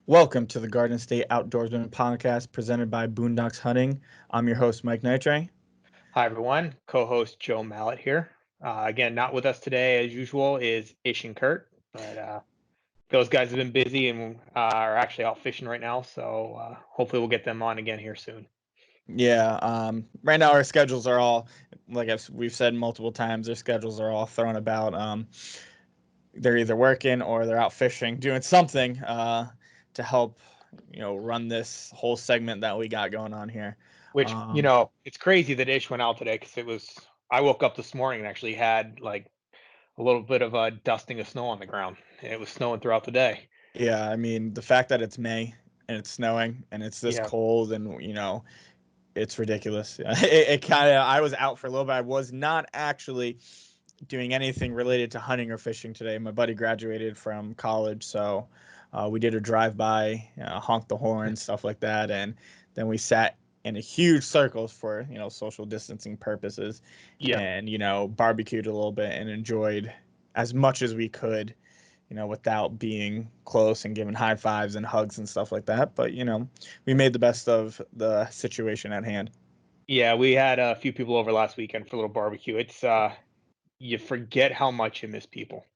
Welcome to the Garden State Outdoorsman podcast presented by Boondocks Hunting. I'm your host, Mike Nitre. Hi, everyone. Co-host Joe Mallet here. Again, not with us today as usual is Ish and Kurt, but those guys have been busy and are actually out fishing right now. So hopefully we'll get them on again here soon. Yeah, right now our schedules are all, like we've said multiple times, their schedules are all thrown about. They're either working or they're out fishing, doing something to help, run this whole segment that we got going on here. Which, Um, it's crazy that Ish went out today because I woke up this morning and actually had like a little bit of a dusting of snow on the ground. It was snowing throughout the day. yeah, I mean, the fact that it's May and it's snowing and it's this Yeah. cold and, it's ridiculous. It kind of, I was out for a little bit. I was not actually doing anything related to hunting or fishing today. My buddy graduated from college, so we did a drive by, honk the horn, stuff like that, and then we sat in a huge circles for social distancing purposes, Yeah. and barbecued a little bit and enjoyed as much as we could, without being close and giving high fives and hugs and stuff like that. But we made the best of the situation at hand. Yeah, we had a few people over last weekend for a little barbecue. It's you forget how much you miss people.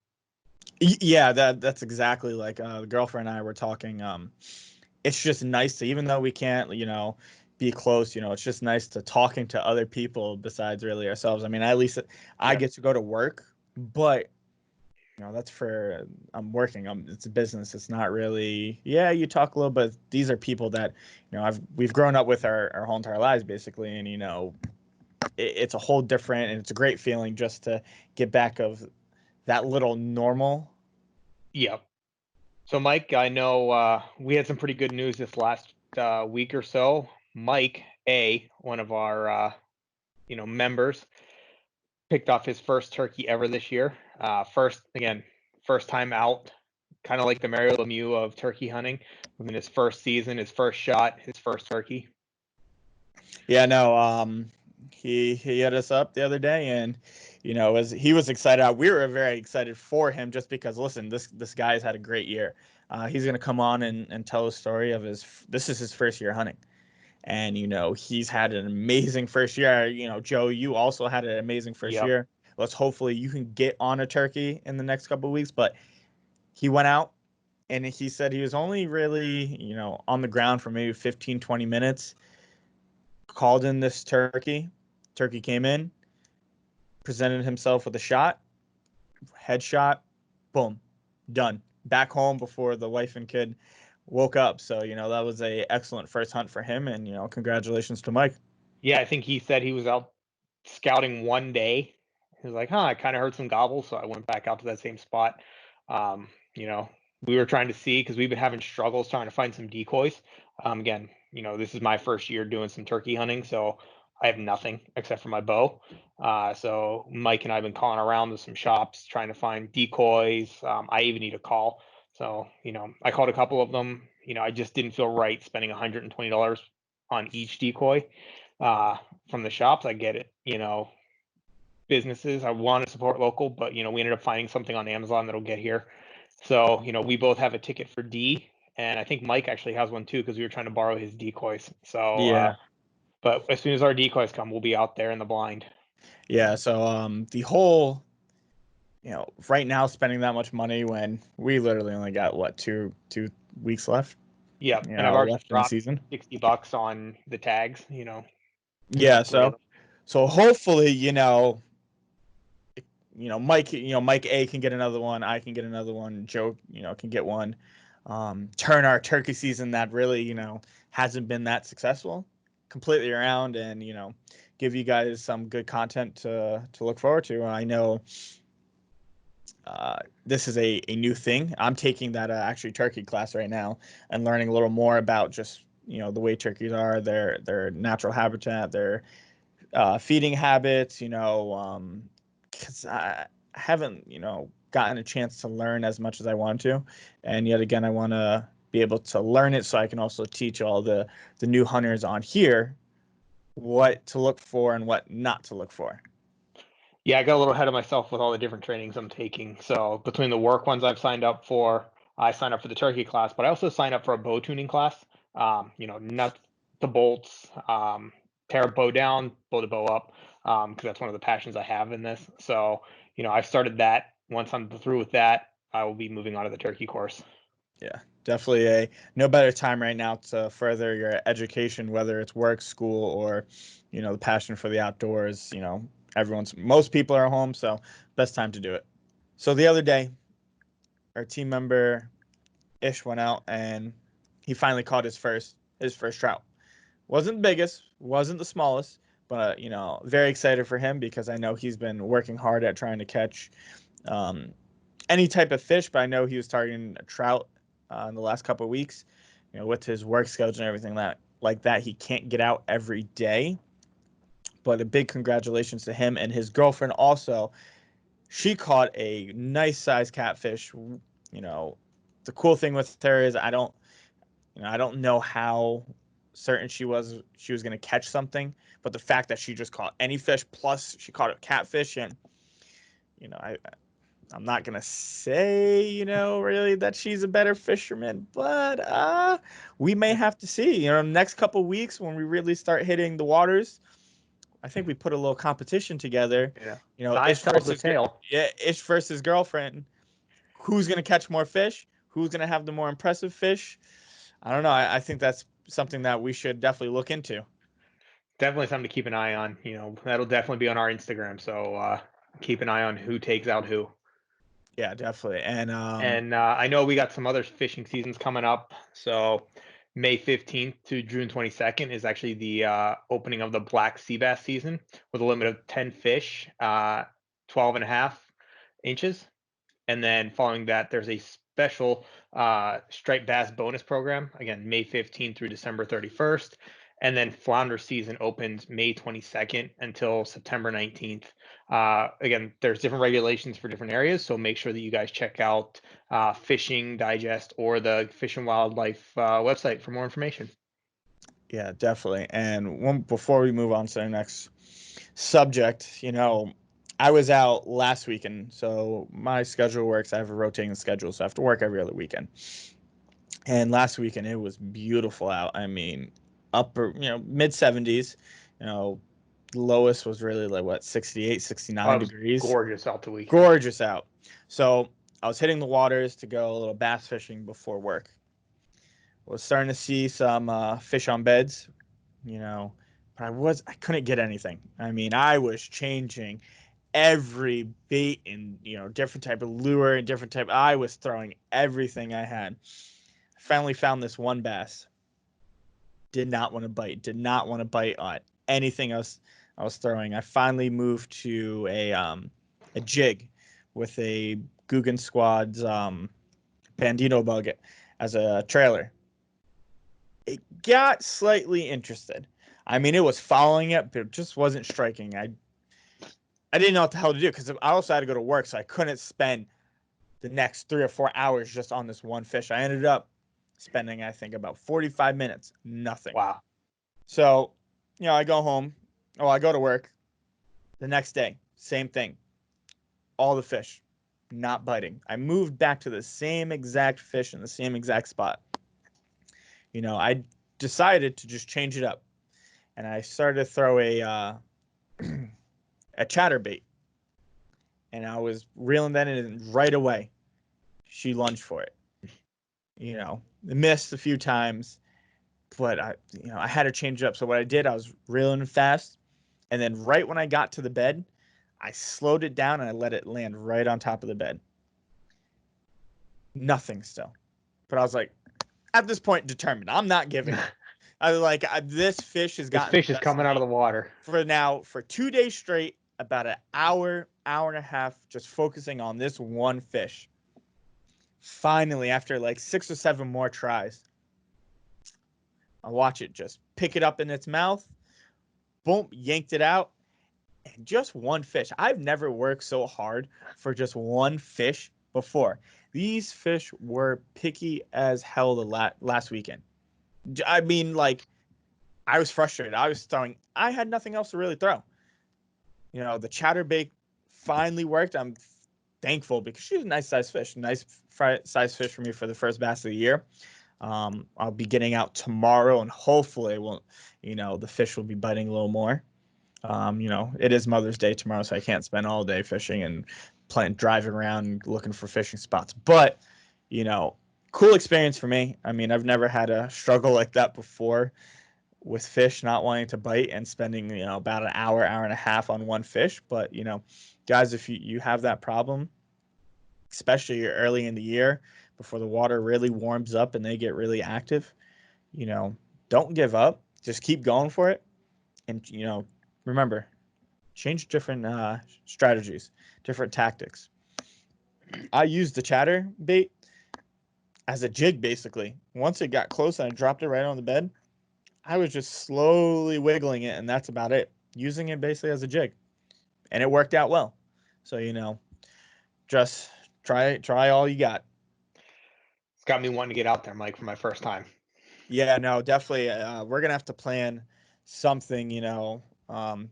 Yeah, that's exactly like the girlfriend and I were talking. It's just nice to, even though we can't, be close. It's just nice to talking to other people besides really ourselves. I mean, at least I Yeah. get to go to work, but that's for I'm working. It's a business. It's not really. Yeah, you talk a little, but these are people that we've grown up with our whole entire lives basically, and it's a whole different, and it's a great feeling just to get back of that little normal. Yeah. So, Mike, I know we had some pretty good news this last week or so. Mike A, one of our members, picked off his first turkey ever this year. First time out, kind of like the Mario Lemieux of turkey hunting. Within his first season, his first shot, his first turkey. Yeah, no, he hit us up the other day, and as he was excited, we were very excited for him just because listen, this guy's had a great year. He's gonna come on and tell a story of this is his first year hunting, and he's had an amazing first year. Joe, you also had an amazing first Yep. year. Let's hopefully you can get on a turkey in the next couple of weeks. But he went out and he said he was only really on the ground for maybe 15, 20 minutes. Called in this turkey. Turkey came in, presented himself with a shot, headshot, boom, done. Back home before the wife and kid woke up. So, that was a excellent first hunt for him. And, congratulations to Mike. Yeah, I think he said he was out scouting one day. He was like, I kind of heard some gobbles, so I went back out to that same spot. Um, you know, we were trying to see because we've been having struggles trying to find some decoys. Again, this is my first year doing some turkey hunting, so I have nothing except for my bow. So Mike and I have been calling around to some shops trying to find decoys. I even need a call. So, I called a couple of them. I just didn't feel right spending $120 on each decoy from the shops. I get it, businesses. I want to support local, but we ended up finding something on Amazon that'll get here. So we both have a ticket for D, and I think Mike actually has one too because we were trying to borrow his decoys. So, Yeah. but as soon as our decoys come, we'll be out there in the blind. Yeah. So, the whole, right now spending that much money when we literally only got what, two weeks left, Yeah, and I've already left in the dropped season. $60 on the tags. To Yeah. get 3 of So, them. hopefully, Mike, Mike A can get another one. I can get another one. Joe, can get one. Turn our turkey season that really, hasn't been that successful completely around, and give you guys some good content to look forward to. I know this is a new thing. I'm taking that actually turkey class right now and learning a little more about just the way turkeys are, their natural habitat, their feeding habits. Because I haven't gotten a chance to learn as much as I want to, and yet again I want to be able to learn it so I can also teach all the new hunters on here what to look for and what not to look for. Yeah, I got a little ahead of myself with all the different trainings I'm taking. So between the work ones I've signed up for, I signed up for the turkey class, but I also signed up for a bow tuning class. Nuts to bolts, tear a bow down, blow the bow up, because that's one of the passions I have in this. So, I've started that. Once I'm through with that, I will be moving on to the turkey course. Yeah, definitely a no better time right now to further your education, whether it's work, school, or, the passion for the outdoors. Most people are home, so best time to do it. So the other day, our team member Ish went out and he finally caught his first trout. Wasn't the biggest, wasn't the smallest, but very excited for him because I know he's been working hard at trying to catch um, any type of fish, but I know he was targeting a trout in the last couple of weeks. With his work schedule and everything that, he can't get out every day. But a big congratulations to him and his girlfriend also. She caught a nice sized catfish. The cool thing with her is I don't know how certain she was going to catch something, but the fact that she just caught any fish plus she caught a catfish, and I'm not gonna say, really that she's a better fisherman, but we may have to see. Next couple weeks when we really start hitting the waters, I think we put a little competition together. Yeah. Ish Size tells the versus tale. yeah, Ish versus girlfriend. Who's gonna catch more fish? Who's gonna have the more impressive fish? I don't know. I think that's something that we should definitely look into. Definitely something to keep an eye on. That'll definitely be on our Instagram. So keep an eye on who takes out who. Yeah, definitely. And And I know we got some other fishing seasons coming up. So May 15th to June 22nd is actually the opening of the black sea bass season with a limit of 10 fish, 12 and a half inches. And then following that, there's a special striped bass bonus program, again, May 15th through December 31st. And then flounder season opens May 22nd until September 19th. Again, there's different regulations for different areas, so make sure that you guys check out Fishing Digest or the Fish and Wildlife website for more information. yeah, definitely. And before we move on to the next subject, I was out last weekend, so my schedule works. I have a rotating schedule, so I have to work every other weekend. And last weekend it was beautiful out. I mean, upper, mid 70s. You know, lowest was really like what 68, Oh, 69 it was degrees. gorgeous out the weekend. Gorgeous out. So I was hitting the waters to go a little bass fishing before work. Was starting to see some fish on beds, you know, but I couldn't get anything. I mean, I was changing every bait and different type of lure and different type. I was throwing everything I had. I finally found this one bass. Did not want to bite. Did not want to bite on anything else I was throwing. I finally moved to a jig with a Guggen Squad's Bandito bug as a trailer. It got slightly interested. I mean, it was following it, but it just wasn't striking. I didn't know what the hell to do because I also had to go to work, so I couldn't spend the next 3 or 4 hours just on this one fish. I ended up spending, I think, about 45 minutes, nothing. Wow. So, I go home. Oh, I go to work. The next day, same thing. All the fish not biting. I moved back to the same exact fish in the same exact spot. I decided to just change it up, and I started to throw a chatterbait, and I was reeling that in, and right away she lunged for it. Missed a few times, but I had to change it up. So what I did, I was reeling fast, and then right when I got to the bed, I slowed it down and I let it land right on top of the bed. Nothing still, but I was like, at this point, determined. I'm not giving up. I was like, this fish has This gotten the fish is best of coming out of me the water. for 2 days straight, about an hour, hour and a half, just focusing on this one fish. Finally, after like 6 or 7 more tries, I watch it just pick it up in its mouth, boom, yanked it out, and just one fish. I've never worked so hard for just one fish before. These fish were picky as hell the last weekend. I mean, like, I was frustrated. I had nothing else to really throw. The chatterbait finally worked. I'm thankful because she's a nice size fish, size fish for me for the first bass of the year. I'll be getting out tomorrow, and hopefully, the fish will be biting a little more. It is Mother's Day tomorrow, so I can't spend all day fishing and driving around and looking for fishing spots. But, cool experience for me. I mean, I've never had a struggle like that before with fish not wanting to bite and spending, about an hour and a half on one fish. But, guys, if you have that problem, especially early in the year before the water really warms up and they get really active, don't give up. Just keep going for it. And, remember, change different strategies, different tactics. I used the chatter bait as a jig, basically. Once it got close and I dropped it right on the bed, I was just slowly wiggling it, and that's about it. Using it basically as a jig. And it worked out well. So, just try all you got. It's got me wanting to get out there, Mike, for my first time. Yeah, no, definitely. We're gonna have to plan something. One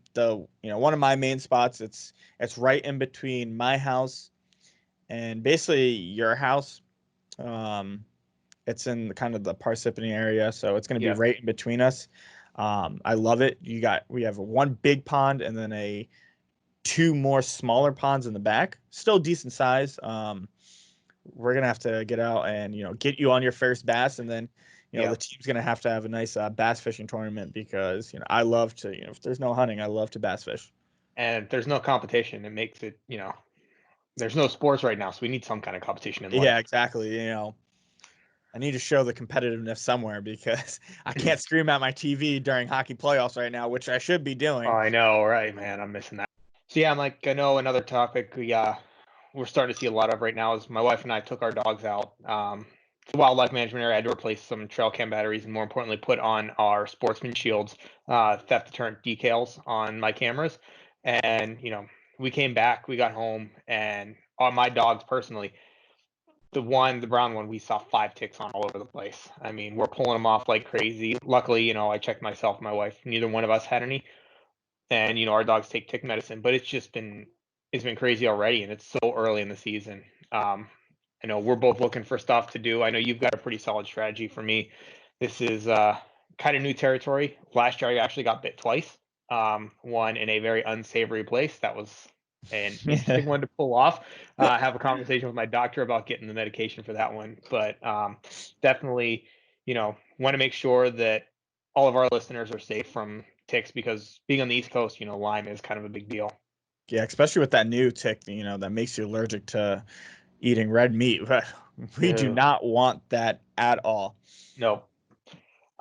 of my main spots. It's right in between my house and basically your house. Um, it's in kind of the Parsippany area, so it's gonna be Yeah. right in between us. I love it. We have one big pond and then two more smaller ponds in the back. Still decent size. We're gonna have to get out and get you on your first bass, and then Yeah. the team's gonna have to have a nice bass fishing tournament because I love to if there's no hunting, I love to bass fish. And there's no competition. It makes it, there's no sports right now, so we need some kind of competition in Yeah, life. exactly. I need to show the competitiveness somewhere because I can't scream at my TV during hockey playoffs right now, which I should be Oh, doing. I know, right, man? I'm missing that. So yeah, Mike, I know another topic we're starting to see a lot of right now is my wife and I took our dogs out to the wildlife management area. I had to replace some trail cam batteries and more importantly, put on our sportsman shields, theft deterrent decals on my cameras. And, we came back, we got home, and on my dogs personally, the brown one, we saw 5 ticks on all over the place. I mean, we're pulling them off like crazy. Luckily, I checked myself, my wife, neither one of us had any. And, our dogs take tick medicine, but it's been crazy already, and it's so early in the season. I know we're both looking for stuff to do. I know you've got a pretty solid strategy. For me, this is kind of new territory. Last year, I actually got bit twice. One in a very unsavory place. That was an interesting one to pull off. Have a conversation with my doctor about getting the medication for that one. But definitely, want to make sure that all of our listeners are safe from ticks because being on the East Coast, Lyme is kind of a big deal. Yeah, especially with that new tick, that makes you allergic to eating red meat. We do Ugh. not want that at all. No.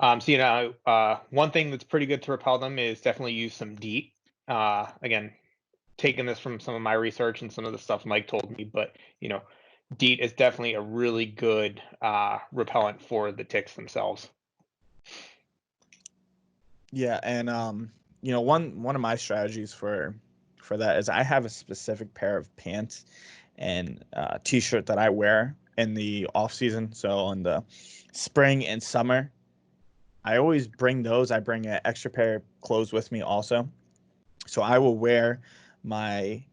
So one thing that's pretty good to repel them is definitely use some DEET. Again, taking this from some of my research and some of the stuff Mike told me, but DEET is definitely a really good repellent for the ticks themselves. Yeah, and one of my strategies for that is I have a specific pair of pants and t-shirt that I wear in the off season. So in the spring and summer, I always bring those. I bring an extra pair of clothes with me also. So I will wear my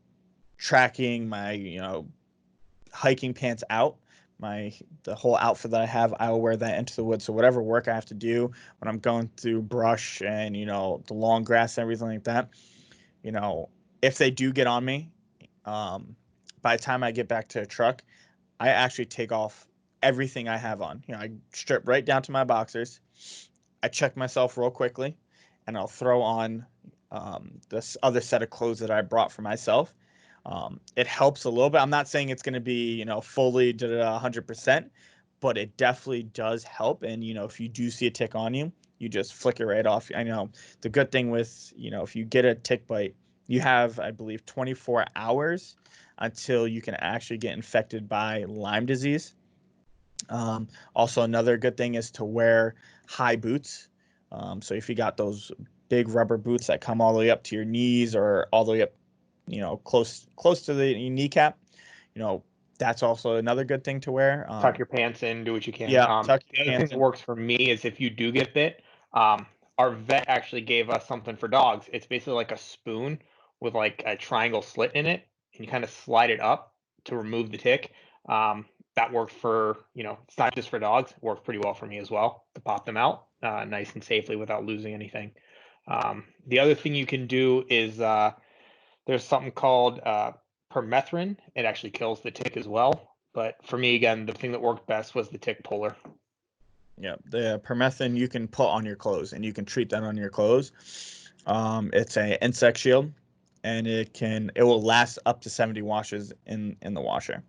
tracking, my hiking pants out, the whole outfit that I have, I will wear that into the woods. So whatever work I have to do when I'm going through brush and the long grass and everything like that, you know, if they do get on me, um, by the time I get back to the truck, I actually take off everything I have on. I strip right down to my boxers. I check myself real quickly, and I'll throw on this other set of clothes that I brought for myself. It helps a little bit. I'm not saying it's going to be fully 100%, but it definitely does help. And if you do see a tick on you, you just flick it right off. I know the good thing with if you get a tick bite, you have, I believe, 24 hours until you can actually get infected by Lyme disease. Also, another good thing is to wear high boots. So if you got those big rubber boots that come all the way up to your knees or all the way up, close to the kneecap, that's also another good thing to wear. Tuck your pants in, do what you can. Yeah, tuck The your other thing pants that in. works for me is if you do get bit, our vet actually gave us something for dogs. It's basically like a spoon with like a triangle slit in it, and you kind of slide it up to remove the tick. That worked for, it's not just for dogs. It worked pretty well for me as well to pop them out nice and safely without losing anything. The other thing you can do is there's something called permethrin. It actually kills the tick as well. But for me, again, the thing that worked best was the tick puller. Yeah, the permethrin you can put on your clothes, and you can treat that on your clothes. It's a insect shield, and it will last up to 70 washes in the washer.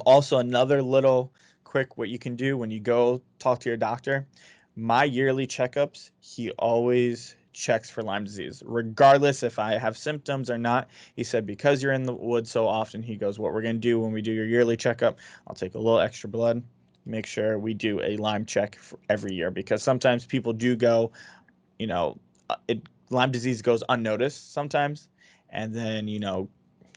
Also, another little quick what you can do when you go talk to your doctor. My yearly checkups, he always checks for Lyme disease, regardless if I have symptoms or not. He said, because you're in the woods so often, he goes, what we're going to do when we do your yearly checkup, I'll take a little extra blood, make sure we do a Lyme check for every year, because sometimes people do go, Lyme disease goes unnoticed sometimes. And then,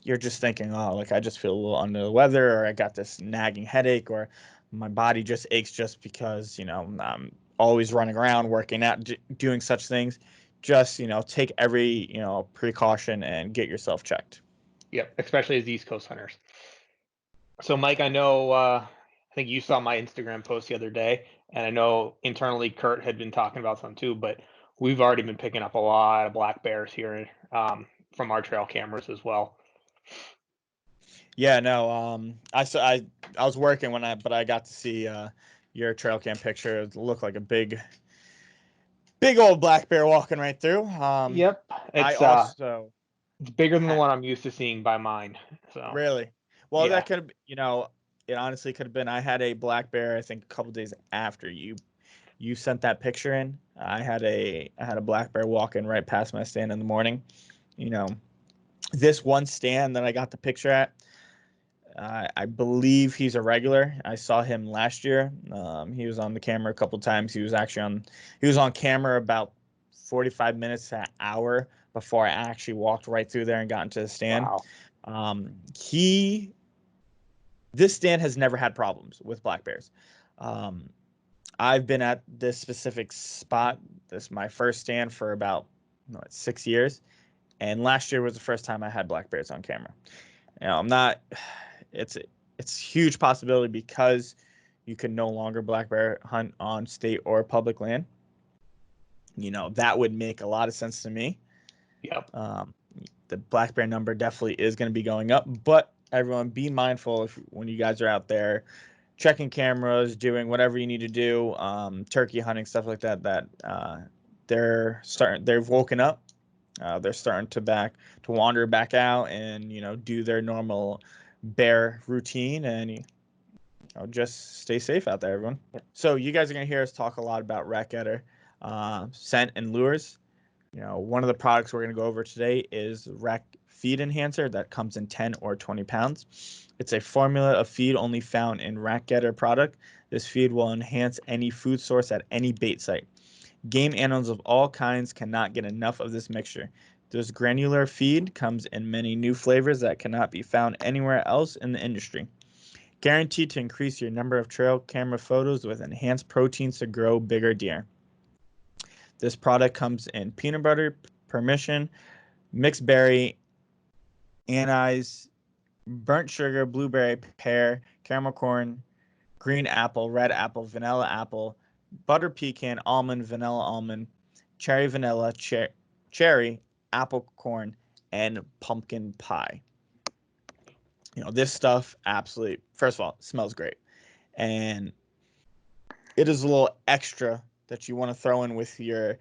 you're just thinking, oh, like I just feel a little under the weather, or I got this nagging headache, or my body just aches just because, I'm always running around, working out, doing such things. Just, take every, precaution and get yourself checked. Yep, especially as East Coast hunters. So, Mike, I know, I think you saw my Instagram post the other day, and I know internally Kurt had been talking about some too, but we've already been picking up a lot of black bears here from our trail cameras as well. Yeah, no, I was working but I got to see your trail cam picture. It looked like a big old black bear walking right through. Yep, I it's also it's bigger than the had one I'm used to seeing by mine. So really well yeah, that could, it honestly could have been. I had a black bear, I think, a couple days after you sent that picture in. I had a black bear walking right past my stand in the morning. You know, this one stand that I got the picture at, I believe he's a regular. I saw him last year. He was on the camera a couple times. He was on camera about 45 minutes to an hour before I actually walked right through there and got into the stand. wow. He This stand has never had problems with black bears. Um, I've been at this specific spot. This is my first stand for about 6 years, and last year was the first time I had black bears on camera. I'm not. It's a huge possibility because you can no longer black bear hunt on state or public land. That would make a lot of sense to me. Yep. The black bear number definitely is going to be going up, but everyone be mindful when you guys are out there checking cameras, doing whatever you need to do, turkey hunting, stuff like that, they've woken up. They're starting to wander back out and, do their normal bear routine, and just stay safe out there, everyone. So you guys are going to hear us talk a lot about rat getter, scent, and lures. One of the products we're going to go over today is Rat Feed Enhancer that comes in 10 or 20 pounds. It's a formula of feed only found in Rat Getter product. This feed will enhance any food source at any bait site. Game animals of all kinds cannot get enough of this mixture. This granular feed comes in many new flavors that cannot be found anywhere else in the industry. Guaranteed to increase your number of trail camera photos with enhanced proteins to grow bigger deer. This product comes in peanut butter, permission, mixed berry, anise, burnt sugar, blueberry, pear, caramel corn, green apple, red apple, vanilla apple, butter pecan, almond, vanilla almond, cherry vanilla, cherry, apple corn, and pumpkin pie. This stuff absolutely, first of all, smells great. And it is a little extra that you want to throw in with your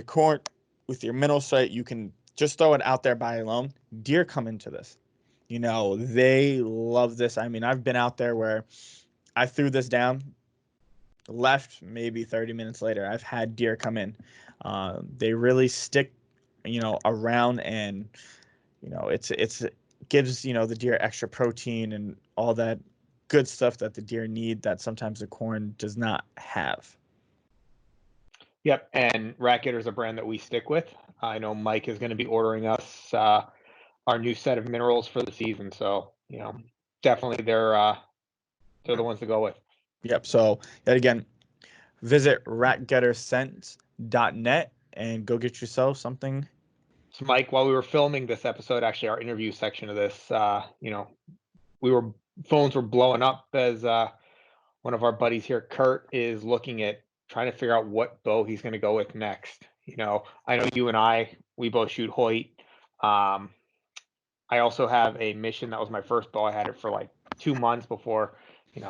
corn, with your mineral site. You can just throw it out there by alone. Deer come into this. They love this. I mean, I've been out there where I threw this down, left maybe 30 minutes later. I've had deer come in. They really stick, around, and it's gives the deer extra protein and all that good stuff that the deer need that sometimes the corn does not have. Yep, and Rat Getter is a brand that we stick with. I know Mike is going to be ordering us our new set of minerals for the season, so definitely they're the ones to go with. Yep. So yet again, visit ratgetterscents.net and go get yourself something. So Mike, while we were filming this episode, actually our interview section of this, phones were blowing up as one of our buddies here, Kurt, is looking at trying to figure out what bow he's going to go with next. I know you and we both shoot Hoyt. I also have a Mission. That was my first bow. I had it for like 2 months before,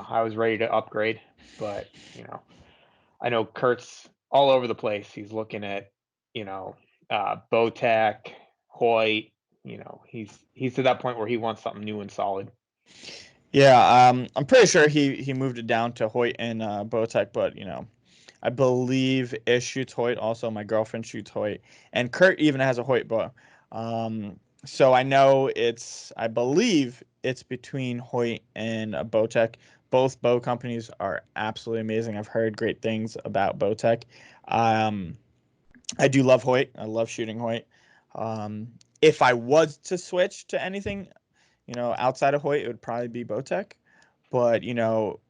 I was ready to upgrade. But, I know Kurt's all over the place. He's looking at, Bowtech, Hoyt. He's to that point where he wants something new and solid. Yeah, I'm pretty sure he moved it down to Hoyt and Bowtech, but I believe Ish shoots Hoyt. Also, my girlfriend shoots Hoyt, and Kurt even has a Hoyt bow. So I believe it's between Hoyt and Bowtech. Both bow companies are absolutely amazing. I've heard great things about Bowtech. I do love Hoyt. I love shooting Hoyt. If I was to switch to anything, outside of Hoyt, it would probably be Bowtech. But,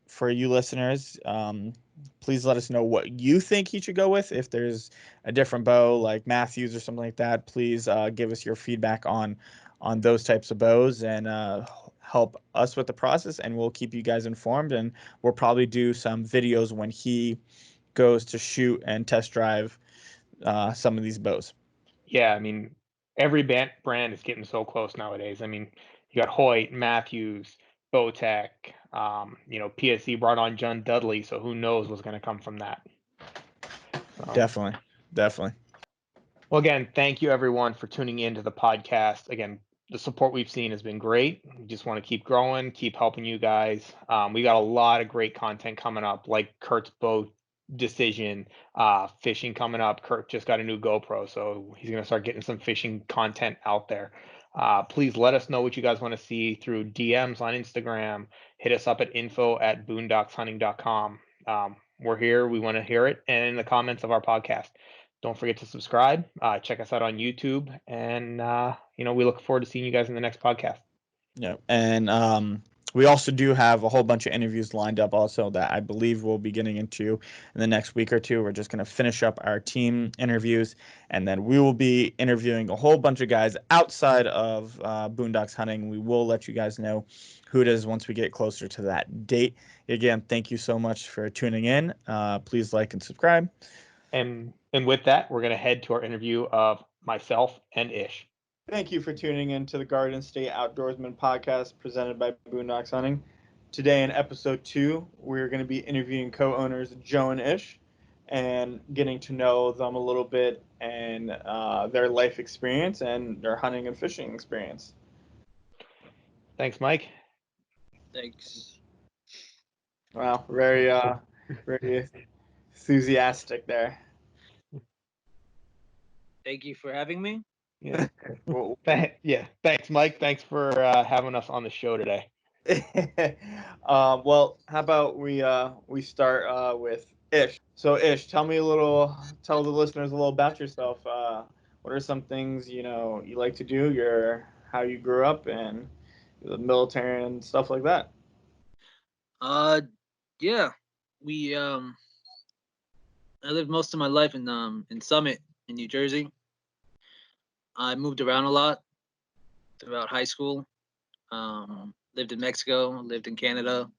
for you listeners, please let us know what you think he should go with. If there's a different bow like Matthews or something like that, please give us your feedback on those types of bows and help us with the process, and we'll keep you guys informed. And we'll probably do some videos when he goes to shoot and test drive some of these bows. Yeah, I mean, every brand is getting so close nowadays. I mean, you got Hoyt, Matthews, Bowtech. PSE brought on John Dudley, so who knows what's going to come from that. So. Definitely. Well, again, thank you everyone for tuning in to the podcast. Again, the support we've seen has been great. We just want to keep growing, keep helping you guys. We got a lot of great content coming up, like Kurt's bow decision, fishing coming up. Kurt just got a new GoPro, so he's going to start getting some fishing content out there. Please let us know what you guys want to see through DMs on Instagram. Hit us up at info@boondockshunting.com. We're here. We want to hear it. And in the comments of our podcast. Don't forget to subscribe. Check us out on YouTube. And, we look forward to seeing you guys in the next podcast. Yeah. And we also do have a whole bunch of interviews lined up also that I believe we'll be getting into in the next week or two. We're just going to finish up our team interviews, and then we will be interviewing a whole bunch of guys outside of Boondocks Hunting. We will let you guys know who it is once we get closer to that date. Again, thank you so much for tuning in. Please like and subscribe. And with that, we're going to head to our interview of myself and Ish. Thank you for tuning in to the Garden State Outdoorsman podcast presented by Boondocks Hunting. Today in episode 2, we're going to be interviewing co-owners Joe and Ish and getting to know them a little bit and their life experience and their hunting and fishing experience. Thanks, Mike. Thanks. Wow, very enthusiastic there. Thank you for having me. Yeah. Thanks, Mike. Thanks for having us on the show today. Well, how about we start with Ish. So Ish, tell the listeners a little about yourself. What are some things you like to do? How you grew up and the military and stuff like that. Yeah, we I lived most of my life in Summit in New Jersey. I moved around a lot throughout high school. Lived in Mexico, lived in Canada.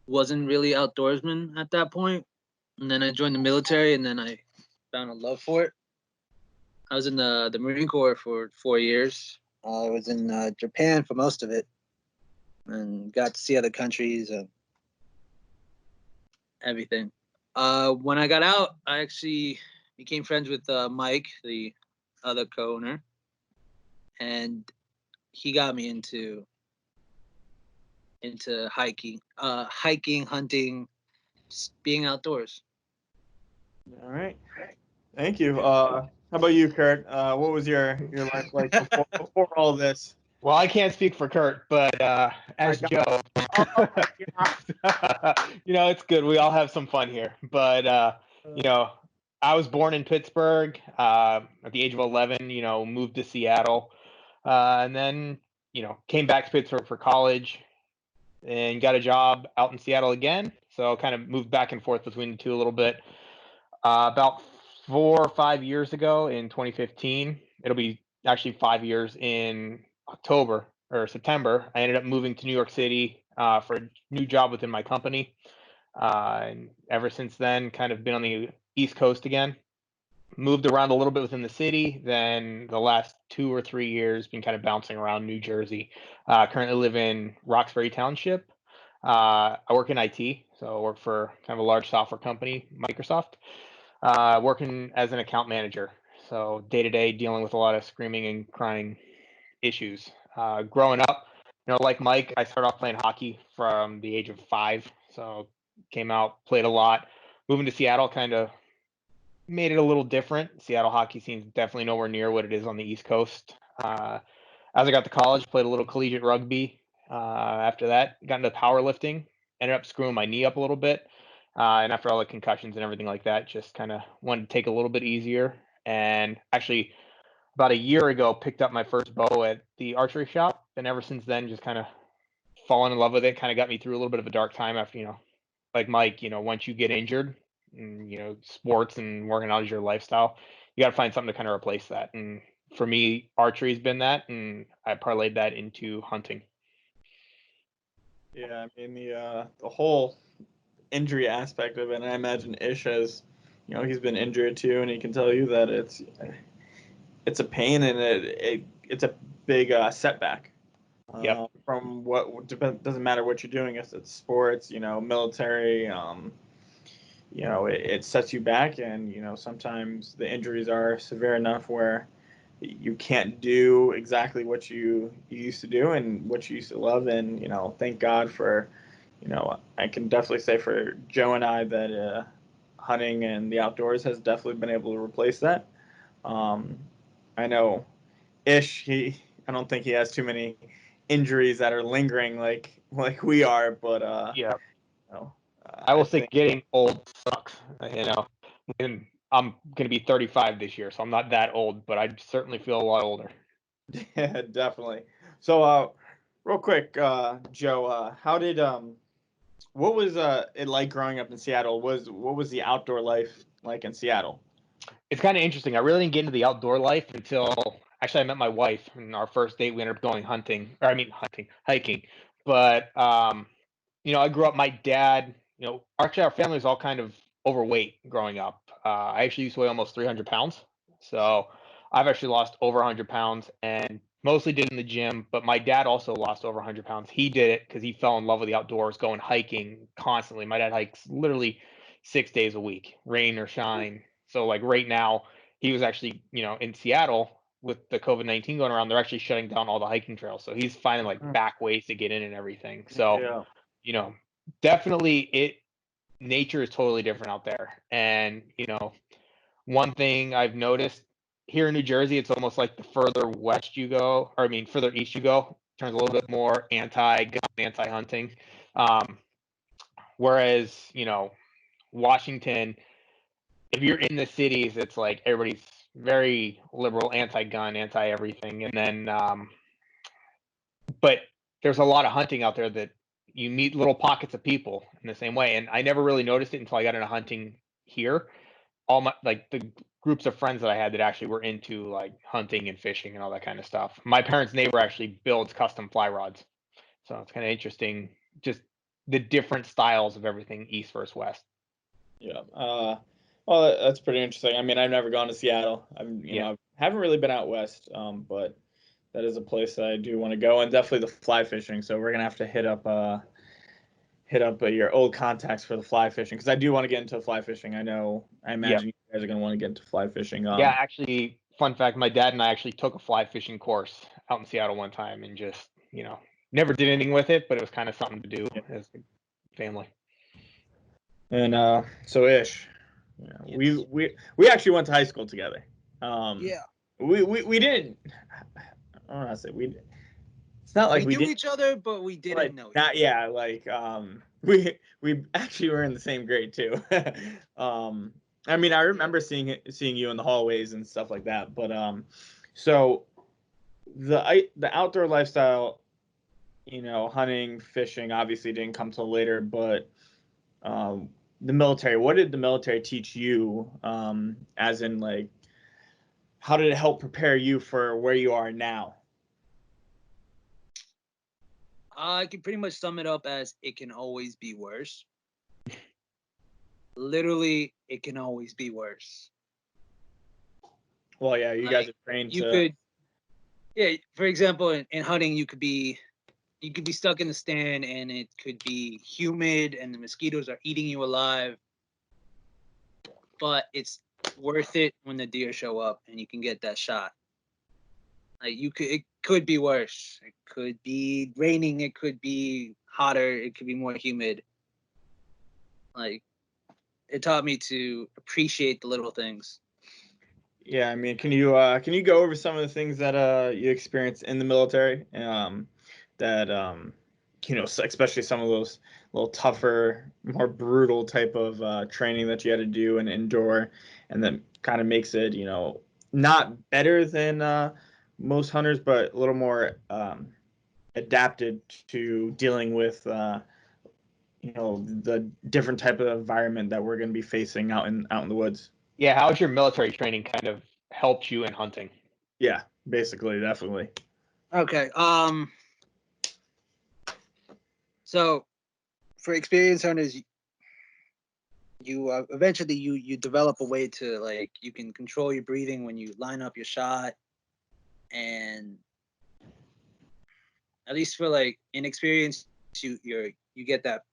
Wasn't really outdoorsman at that point. And then I joined the military, and then I found a love for it. I was in the Marine Corps for 4 years. I was in Japan for most of it, and got to see other countries and everything. When I got out, I actually became friends with Mike, the other co-owner, and he got me into hiking, hunting, just being outdoors. All right, thank you. How about you, Kurt? What was your life like before all this? Well, I can't speak for Kurt, but as Joe, it's good. We all have some fun here. But I was born in Pittsburgh at the age of 11. Moved to Seattle, and then came back to Pittsburgh for college, and got a job out in Seattle again. So kind of moved back and forth between the two a little bit. About 4 or 5 years ago, in 2015, it'll be actually 5 years in October. or September, I ended up moving to New York City for a new job within my company. And ever since then, kind of been on the East Coast again. Moved around a little bit within the city. Then the last 2 or 3 years, been kind of bouncing around New Jersey. Currently live in Roxbury Township. I work in IT, so I work for kind of a large software company, Microsoft. Working as an account manager. So day to day, dealing with a lot of screaming and crying issues. Growing up, like Mike, I started off playing hockey from the age of 5. So came out, played a lot. Moving to Seattle kind of made it a little different. Seattle hockey scene's definitely nowhere near what it is on the East Coast. As I got to college, played a little collegiate rugby. After that, got into powerlifting. Ended up screwing my knee up a little bit. And after all the concussions and everything like that, just kind of wanted to take a little bit easier. And actually, about a year ago, picked up my first bow at the archery shop. And ever since then, just kind of fallen in love with it. Kind of got me through a little bit of a dark time after, like Mike, once you get injured, and, sports and working out is your lifestyle, you got to find something to kind of replace that. And for me, archery has been that. And I parlayed that into hunting. Yeah, I mean the whole injury aspect of it, and I imagine Ish has, he's been injured too, and he can tell you that it's a pain and it's a big setback. Yep. From doesn't matter what you're doing, if it's sports, military, it sets you back, and sometimes the injuries are severe enough where you can't do exactly what you used to do and what you used to love. And thank God for, I can definitely say for Joe and I that hunting and the outdoors has definitely been able to replace that. I know Ish, I don't think he has too many injuries that are lingering like we are, but Yeah. know, I will I say think getting old sucks. And I'm going to be 35 this year, so I'm not that old, but I certainly feel a lot older. yeah, definitely. So real quick, Joe, how did what was it like growing up in Seattle? What was the outdoor life like in Seattle? It's kind of interesting. I really didn't get into the outdoor life until actually I met my wife. And our first date, we ended up going hiking. But I grew up. My dad, actually, our family was all kind of overweight growing up. I actually used to weigh almost 300 pounds, so I've actually lost over 100 pounds, and mostly did in the gym. But my dad also lost over 100 pounds. He did it because he fell in love with the outdoors, going hiking constantly. My dad hikes literally 6 days a week, rain or shine. So like right now, he was actually in Seattle with the COVID-19 going around. They're actually shutting down all the hiking trails, so he's finding like back ways to get in and everything. So Yeah. Definitely nature is totally different out there. And, one thing I've noticed here in New Jersey, it's almost like the further west you go, or I mean, further east you go, turns a little bit more anti-gun, anti-hunting. Um, Whereas, Washington, if you're in the cities, it's like everybody's very liberal, anti-gun, anti-everything. And then, but there's a lot of hunting out there that you meet little pockets of people in the same way. And I never really noticed it until I got into hunting here. All my like the groups of friends that I had that actually were into like hunting and fishing and all that kind of stuff. My parents' neighbor actually builds custom fly rods. So it's kind of interesting, just the different styles of everything east versus west. Yeah. Well, that's pretty interesting. I mean, I've never gone to Seattle. Yeah. Haven't really been out west. But that is a place that I do want to go, and definitely the fly fishing. So we're gonna have to hit up your old contacts for the fly fishing, because I do want to get into fly fishing. I Yeah. imagine you guys are gonna want to get into fly fishing. Yeah, actually, fun fact, my dad and I actually took a fly fishing course out in Seattle one time and just, never did anything with it, but it was kind of something to do Yeah. as a family. And so Ish, Yes. we actually went to high school together. Yeah. We didn't. I don't know how to say we. It's not like we we knew did. each other, but we didn't Like know each not other. yeah. Like we actually were in the same grade too. I mean, I remember seeing you in the hallways and stuff like that. But so the outdoor lifestyle, hunting, fishing, obviously didn't come till later. But the military, what did the military teach you? As in, like, how did it help prepare you for where you are now? I can pretty much sum it up as it can always be worse. Literally, it can always be worse. Well, yeah, you guys Like, are trained you to. could, yeah. For example, in hunting, you could be stuck in the stand, and it could be humid, and the mosquitoes are eating you alive. But it's worth it when the deer show up, and you can get that shot. Like it could be worse. It could be raining. It could be hotter. It could be more humid. Like, it taught me to appreciate the little things. Yeah, I mean, can you go over some of the things that you experienced in the military? That especially some of those little tougher, more brutal type of training that you had to do and endure, and that kind of makes it, not better than most hunters, but a little more adapted to dealing with the different type of environment that we're going to be facing out in the woods. Yeah, how's your military training kind of helped you in hunting? Yeah, basically, definitely. Okay. So for experienced hunters, you eventually you develop a way to, like, you can control your breathing when you line up your shot, and at least for like inexperienced, you get that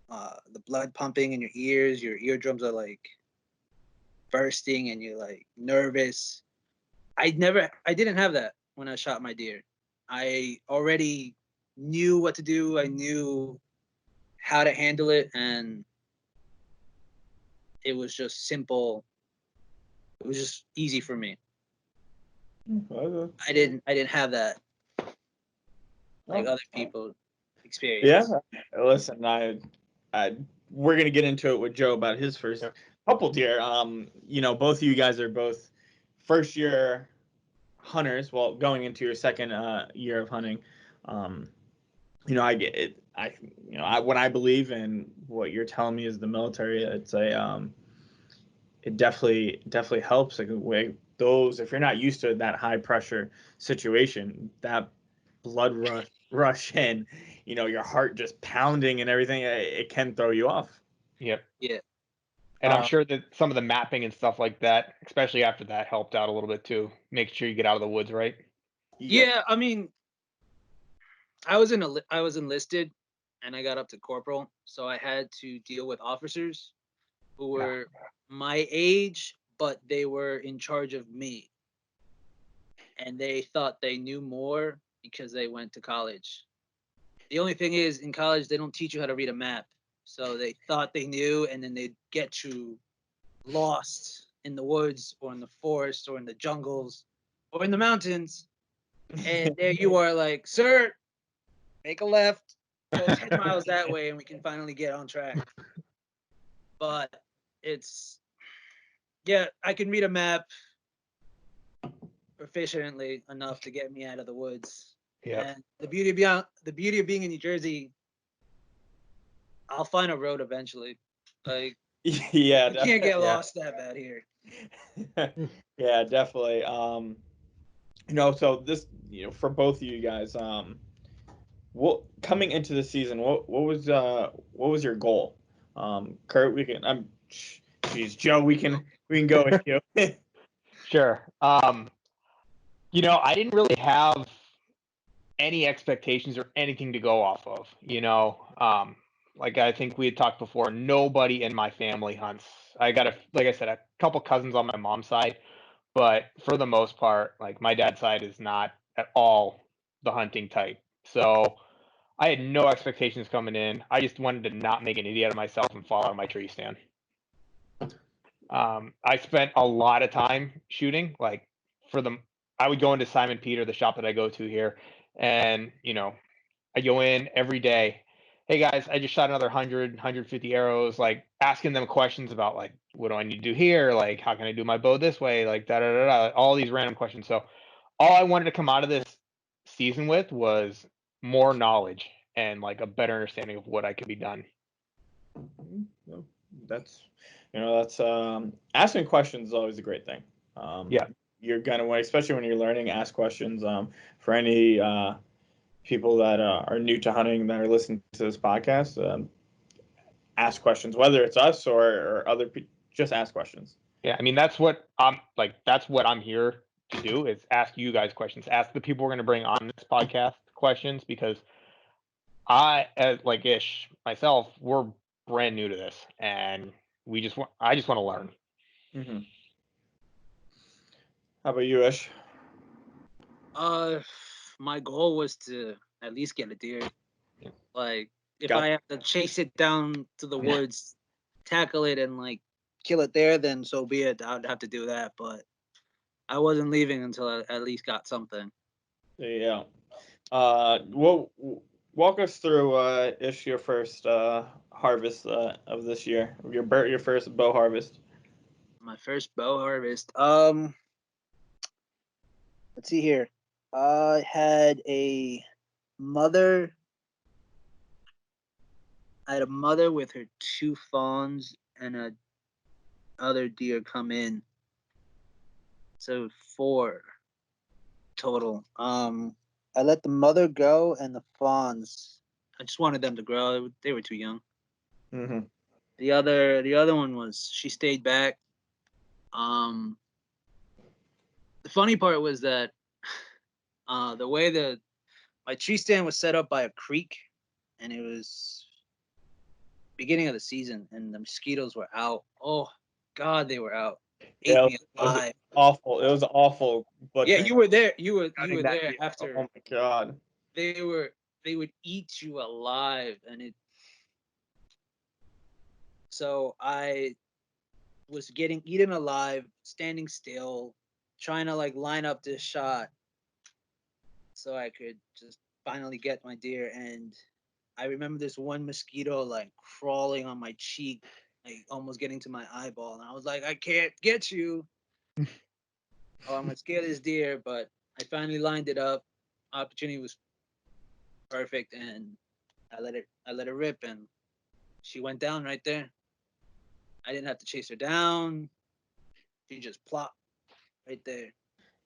the blood pumping in your ears, your eardrums are like bursting, and you're like nervous. I didn't have that when I shot my deer. I already knew what to do. I knew how to handle it, and it was just simple. It was just easy for me. I didn't have that like other people Yeah, experience. listen, we're gonna get into it with Joe about his first couple deer. Both of you guys are both first year hunters. Well, going into your second year of hunting. I get it. When I believe in what you're telling me is the military, it's it definitely helps. Like, way those, if you're not used to that high pressure situation, that blood rush and your heart just pounding and everything, it can throw you off. Yep. Yeah. And I'm sure that some of the mapping and stuff like that, especially after that, helped out a little bit too. Make sure you get out of the woods, right? Yeah, I mean, I was enlisted, and I got up to corporal, so I had to deal with officers who were my age, but they were in charge of me, and they thought they knew more because they went to college. The only thing is, in college, they don't teach you how to read a map, so they thought they knew, and then they'd get you lost in the woods or in the forest or in the jungles or in the mountains, and there you are, like, sir, make a left, go 10 miles that way, and we can finally get on track. But it's, yeah, I can read a map proficiently enough to get me out of the woods. Yeah. And the beauty of being in New Jersey, I'll find a road eventually. Like, Yeah, you can't get yeah. lost that bad here. Yeah, definitely. So this, for both of you guys, what coming into the season, what was your goal? Kurt, geez, Joe, we can go with you. Sure. I didn't really have any expectations or anything to go off of. Like I think we had talked before, nobody in my family hunts. I got like I said, a couple cousins on my mom's side, but for the most part, like my dad's side is not at all the hunting type. So I had no expectations coming in. I just wanted to not make an idiot of myself and fall out of my tree stand. I spent a lot of time shooting. Like for the, I would go into Simon Peter, the shop that I go to here, and I go in every day. Hey guys, I just shot another 150 arrows. Like asking them questions about like, what do I need to do here? Like, how can I do my bow this way? Like da da da da. All these random questions. So all I wanted to come out of this season with was more knowledge and like a better understanding of what I could be done. Well, that's asking questions is always a great thing. Yeah. You're gonna, especially when you're learning, ask questions. For any people that are new to hunting that are listening to this podcast ask questions, whether it's us or other people. Just ask questions. Yeah, I mean that's what I'm here to do is ask you guys questions. Ask the people we're going to bring on this podcast questions because as like Ish myself, we're brand new to this, and I just want to learn. Mm-hmm. How about you, Ish? My goal was to at least get a deer. Yeah. Like, if Got I have to chase it down to the woods, tackle it, and like kill it there, then so be it. I'd have to do that, but I wasn't leaving until I at least got something. Yeah. Well, walk us through Ish, your first harvest of this year. Your first bow harvest. My first bow harvest. Let's see here. I had a mother. I had a mother with her 2 fawns and a other deer come in. So 4 total. I let the mother go and the fawns. I just wanted them to grow. They were too young. Mm-hmm. The other one was she stayed back. The funny part was that the way my tree stand was set up by a creek, and it was beginning of the season, and the mosquitoes were out. Oh God, they were out. Ate me It was alive. awful. It was awful. But Yeah, you were there. You were that there deer. after. Oh my God. They would eat you alive, and it. So I was getting eaten alive, standing still, trying to like line up this shot so I could just finally get my deer. And I remember this one mosquito like crawling on my cheek, like almost getting to my eyeball. And I was like, I can't get you. Oh, I'm gonna scare this deer. But I finally lined it up. Opportunity was perfect, and I let it rip, and she went down right there. I didn't have to chase her down. She just plopped right there.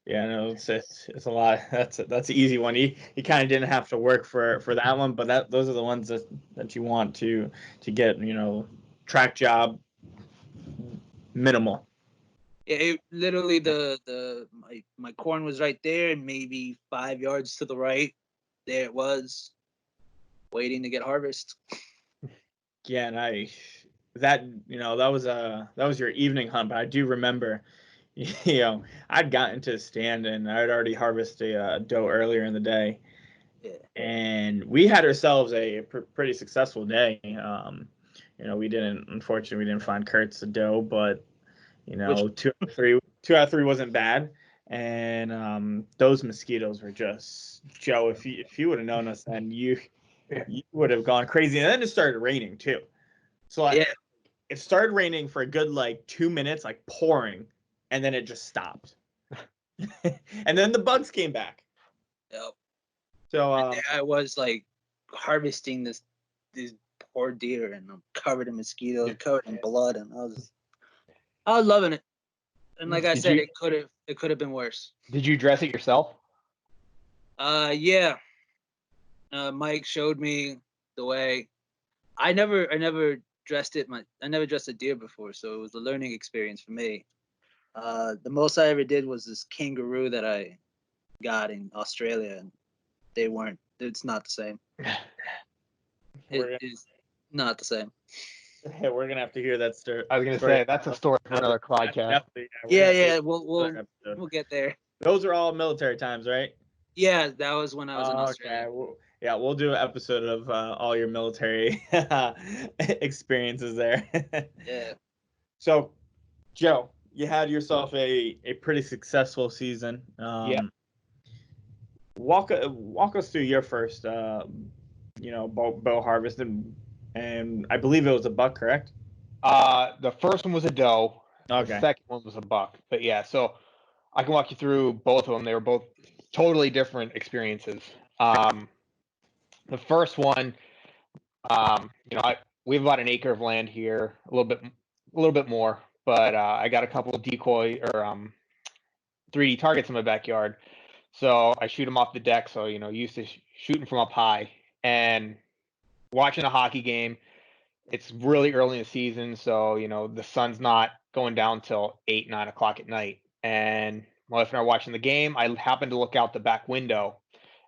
Yeah, no, it's a lot. That's an easy one. You kind of didn't have to work for that one, but those are the ones that you want to get. Track job minimal. It literally my corn was right there, and maybe 5 yards to the right, there it was, waiting to get harvest. Yeah, and that that was your evening hunt, but I do remember, I'd gotten to the stand and I'd already harvested a doe earlier in the day, Yeah. and we had ourselves a pretty successful day. Unfortunately, we didn't find Kurt's a doe, but Which 2 out of 3 wasn't bad. And those mosquitoes were just Joe. If you would have known us then, you would have gone crazy. And then it started raining too. So yeah. it started raining for a good like 2 minutes, like pouring, and then it just stopped. And then the bugs came back. Yep. So And there I was like harvesting this poor deer, and I'm covered in mosquitoes, covered in blood, and I was loving it. And like I said, it could have been worse. Did you dress it yourself? Yeah. Mike showed me the way. I never dressed it. I never dressed a deer before, so it was a learning experience for me. The most I ever did was this kangaroo that I got in Australia, and they weren't. It's not the same. It is not the same. we're gonna have to hear that story. I was gonna say that's a story for another podcast. Definitely, Yeah. We'll get there. Those are all military times, right? Yeah, that was when I was in Australia. Okay. We'll do an episode of all your military experiences there. Yeah. So, Joe, you had yourself a pretty successful season. Yeah. Walk us through your first, bow harvest, and I believe it was a buck, correct? The first one was a doe. Okay. The second one was a buck. But yeah, so I can walk you through both of them. They were both totally different experiences. The first one, we have about an acre of land here, a little bit more, but I got a couple of decoy or 3D targets in my backyard. So I shoot him off the deck. So, used to shooting from up high and watching a hockey game. It's really early in the season. So, the sun's not going down till 8, 9 o'clock at night. And my wife and I are watching the game. I happen to look out the back window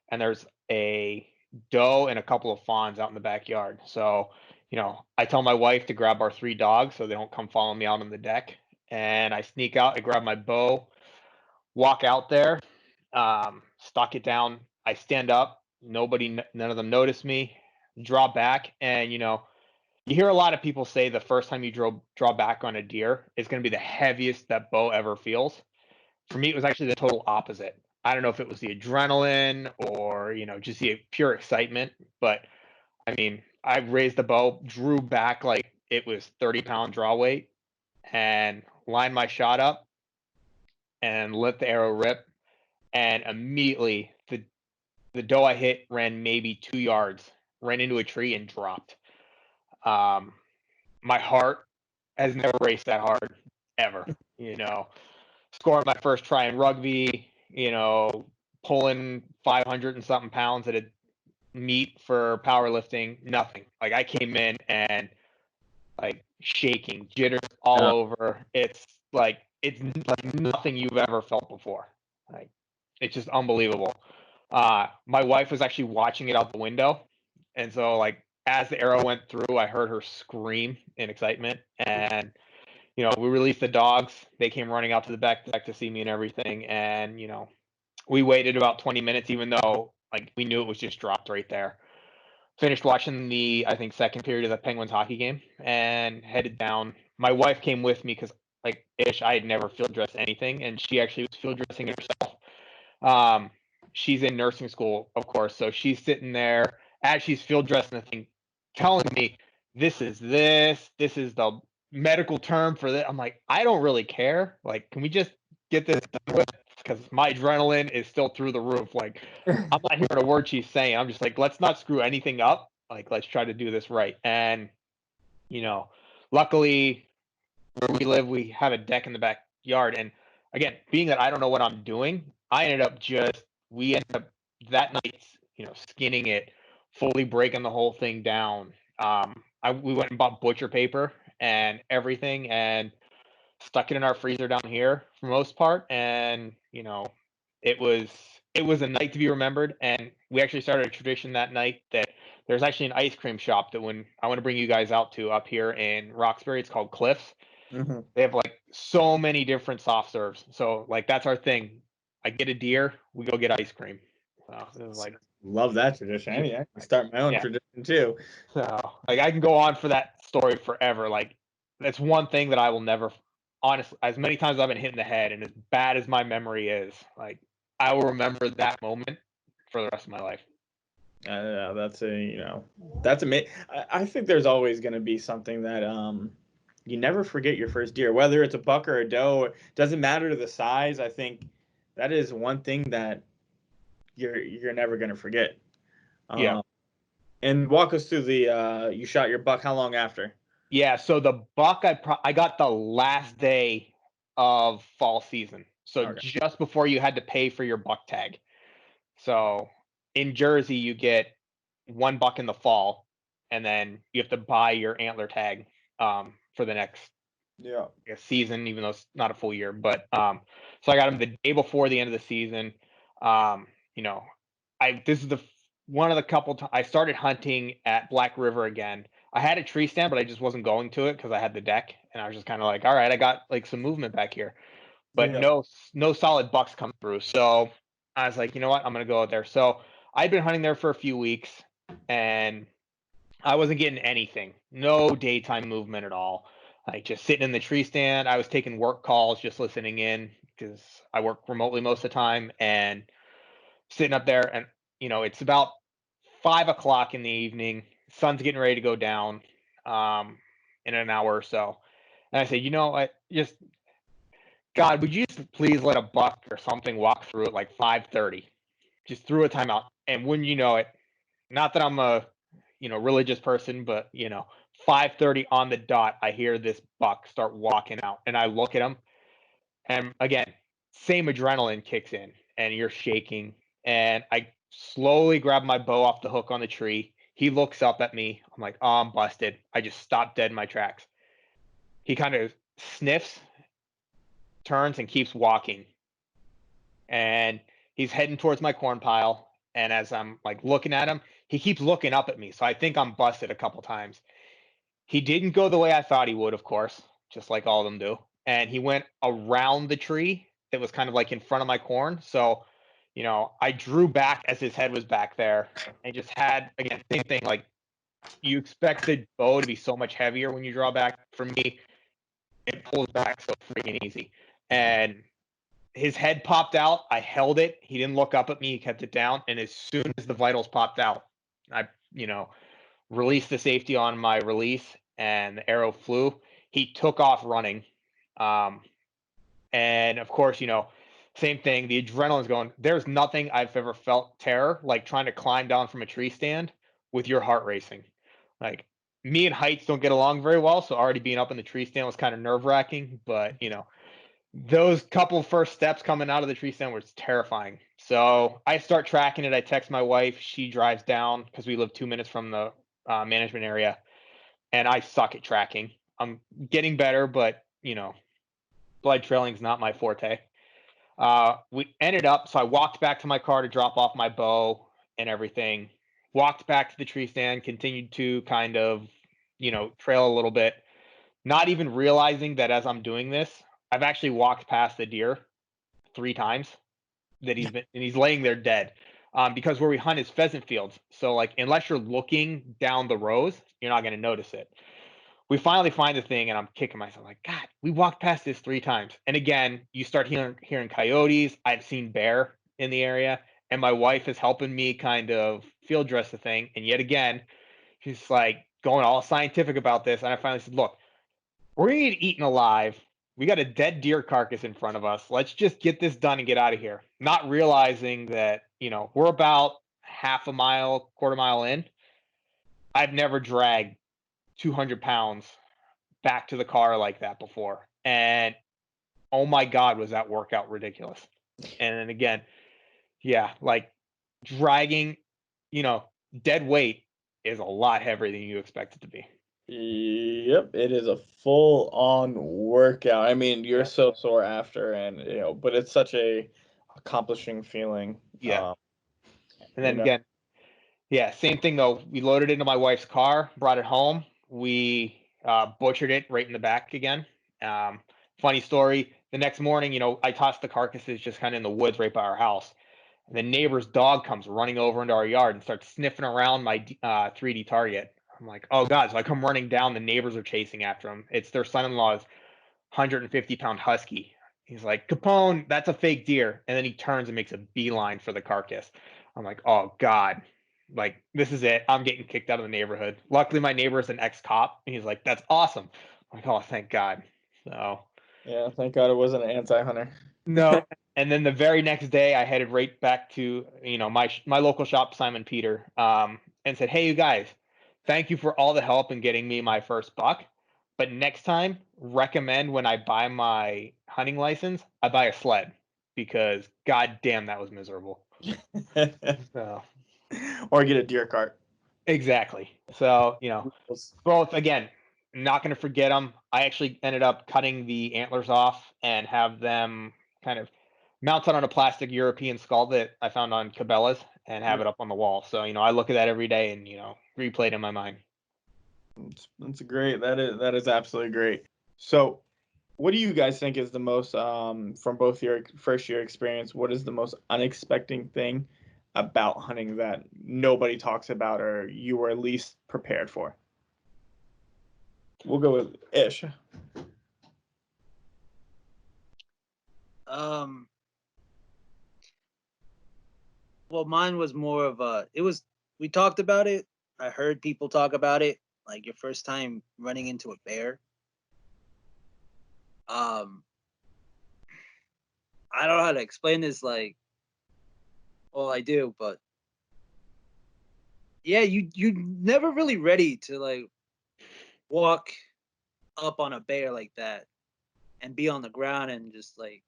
and there's a doe and a couple of fawns out in the backyard. So, I tell my wife to grab our 3 dogs so they don't come follow me out on the deck. And I sneak out, I grab my bow, walk out there, stock it down. I stand up. None of them notice me. Draw back, and you hear a lot of people say the first time you draw back on a deer is going to be the heaviest that bow ever feels. For me, it was actually the total opposite. I don't know if it was the adrenaline or just the pure excitement, but I mean, I raised the bow, drew back like it was 30-pound draw weight, and lined my shot up and let the arrow rip. And immediately the doe I hit ran maybe 2 yards, ran into a tree and dropped. My heart has never raced that hard ever. Scoring my first try in rugby, pulling 500 and something pounds at a meet for powerlifting, nothing. Like I came in and like shaking, jitters all over. It's like nothing you've ever felt before. Like it's just unbelievable. My wife was actually watching it out the window, and so like as the arrow went through, I heard her scream in excitement, and we released the dogs. They came running out to the back deck to see me and everything, and we waited about 20 minutes, even though like we knew it was just dropped right there. Finished watching the, I think, second period of the Penguins hockey game and headed down. My wife came with me because, like, I had never field dressed anything, and she actually was field dressing herself. She's in nursing school, of course, so she's sitting there as she's field dressing the thing, telling me, this is the medical term for this. I'm like, I don't really care. Like, can we just get this done with? Because my adrenaline is still through the roof. Like, I'm not hearing a word she's saying. I'm just like, let's not screw anything up. Like, let's try to do this right. And, luckily, where we live, we have a deck in the backyard. And again, being that I don't know what I'm doing, we ended up that night, skinning it, fully breaking the whole thing down. We went and bought butcher paper and everything and stuck it in our freezer down here for most part. And, it was a night to be remembered. And we actually started a tradition that night that there's actually an ice cream shop that when I want to bring you guys out to up here in Roxbury, it's called Cliffs. Mm-hmm. They have like so many different soft serves. So like that's our thing. I get a deer, we go get ice cream. So it was like Love that tradition. Yeah, I can start my own tradition too. So like I can go on for that story forever. Like that's one thing that I will never honestly, as many times as I've been hit in the head and as bad as my memory is, like I will remember that moment for the rest of my life. That's amazing. I think there's always going to be something that you never forget your first deer, whether it's a buck or a doe. It doesn't matter to the size. I think that is one thing that you're never going to forget. Yeah. And walk us through the you shot your buck. How long after? Yeah. So the buck I got the last day of fall season. So just before you had to pay for your buck tag. So in Jersey, you get 1 buck in the fall, and then you have to buy your antler tag for the next season, even though it's not a full year. But so I got him the day before the end of the season. This is one of the couple I started hunting at Black River again. I had a tree stand, but I just wasn't going to it because I had the deck, and I was just kind of like, all right, I got like some movement back here, but no solid bucks come through. So I was like, you know what, I'm gonna go out there. So I'd been hunting there for a few weeks, and I wasn't getting anything, no daytime movement at all. Like just sitting in the tree stand. I was taking work calls, just listening in because I work remotely most of the time, and sitting up there. And it's about 5 o'clock in the evening. Sun's getting ready to go down in an hour or so. And I said, I just God, would you just please let a buck or something walk through at like 5:30? Just threw a timeout, and wouldn't you know it? Not that I'm a religious person, but 5:30 on the dot, I hear this buck start walking out, and I look at him, and again, same adrenaline kicks in, and you're shaking. And I slowly grab my bow off the hook on the tree. He looks up at me. I'm like, oh, I'm busted. I just stopped dead in my tracks. He kind of sniffs, turns, and keeps walking. And he's heading towards my corn pile. And as I'm like looking at him, he keeps looking up at me. So I think I'm busted a couple times. He didn't go the way I thought he would, of course, just like all of them do. And he went around the tree that was kind of like in front of my corn. So, I drew back as his head was back there and just had, again, same thing. Like, you expect the bow to be so much heavier when you draw back. For me, it pulls back so freaking easy. And his head popped out. I held it. He didn't look up at me. He kept it down. And as soon as the vitals popped out, I, released the safety on my release and the arrow flew. He took off running. And of course, same thing. The adrenaline's going. There's nothing I've ever felt terror like trying to climb down from a tree stand with your heart racing. Like, me and heights don't get along very well. So already being up in the tree stand was kind of nerve wracking, but those couple first steps coming out of the tree stand was terrifying. So I start tracking it. I text my wife. She drives down because we live 2 minutes from the management area, and I suck at tracking. I'm getting better, but blood trailing is not my forte. We ended up, so I walked back to my car to drop off my bow and everything. Walked back to the tree stand, continued to kind of, trail a little bit, not even realizing that as I'm doing this, I've actually walked past the deer 3 times that he's laying there dead. Because where we hunt is pheasant fields. So like, unless you're looking down the rows, you're not going to notice it. We finally find the thing, and I'm kicking myself like, God, we walked past this 3 times. And again, you start hearing coyotes. I've seen bear in the area, and my wife is helping me kind of field dress the thing. And yet again, she's like going all scientific about this. And I finally said, look, we're gonna get eaten alive. We got a dead deer carcass in front of us. Let's just get this done and get out of here. Not realizing that, we're about half a mile, quarter mile in. I've never dragged 200 pounds back to the car like that before. And oh my God, was that workout ridiculous. And then again, yeah, like dragging, dead weight is a lot heavier than you expect it to be. Yep, it is a full-on workout. I mean, you're so sore after, and but it's such a accomplishing feeling. Yeah. And then again, yeah, same thing though. We loaded into my wife's car, brought it home. We butchered it right in the back again. Funny story. The next morning, I tossed the carcasses just kind of in the woods right by our house. And the neighbor's dog comes running over into our yard and starts sniffing around my 3D target. I'm like, oh God. So I come running down. The neighbors are chasing after him. It's their son-in-law's 150-pound husky. He's like, Capone, that's a fake deer. And then he turns and makes a beeline for the carcass. I'm like, oh God. Like, this is it. I'm getting kicked out of the neighborhood. Luckily, my neighbor is an ex-cop. And he's like, that's awesome. I'm like, oh, thank God. So yeah, thank God it wasn't an anti-hunter. no. And then the very next day, I headed right back to my local shop, Simon Peter, and said, "Hey, you guys, thank you for all the help in getting me my first buck. But next time, recommend when I buy my hunting license, I buy a sled because God damn, that was miserable." So Or get a deer cart. exactly. So both again. Not going to forget them. I actually ended up cutting the antlers off and have them kind of mounted on a plastic European skull that I found on Cabela's and have it up on the wall. So, I look at that every day and, replay it in my mind. That's great. That is absolutely great. So what do you guys think is the most, from both your first year experience, what is the most unexpected thing about hunting that nobody talks about or you were least prepared for? We'll go with Ish. Well, mine was more of we talked about it. I heard people talk about it, like your first time running into a bear. I don't know how to explain this, like, well, I do, but yeah, you never really ready to like walk up on a bear like that and be on the ground and just like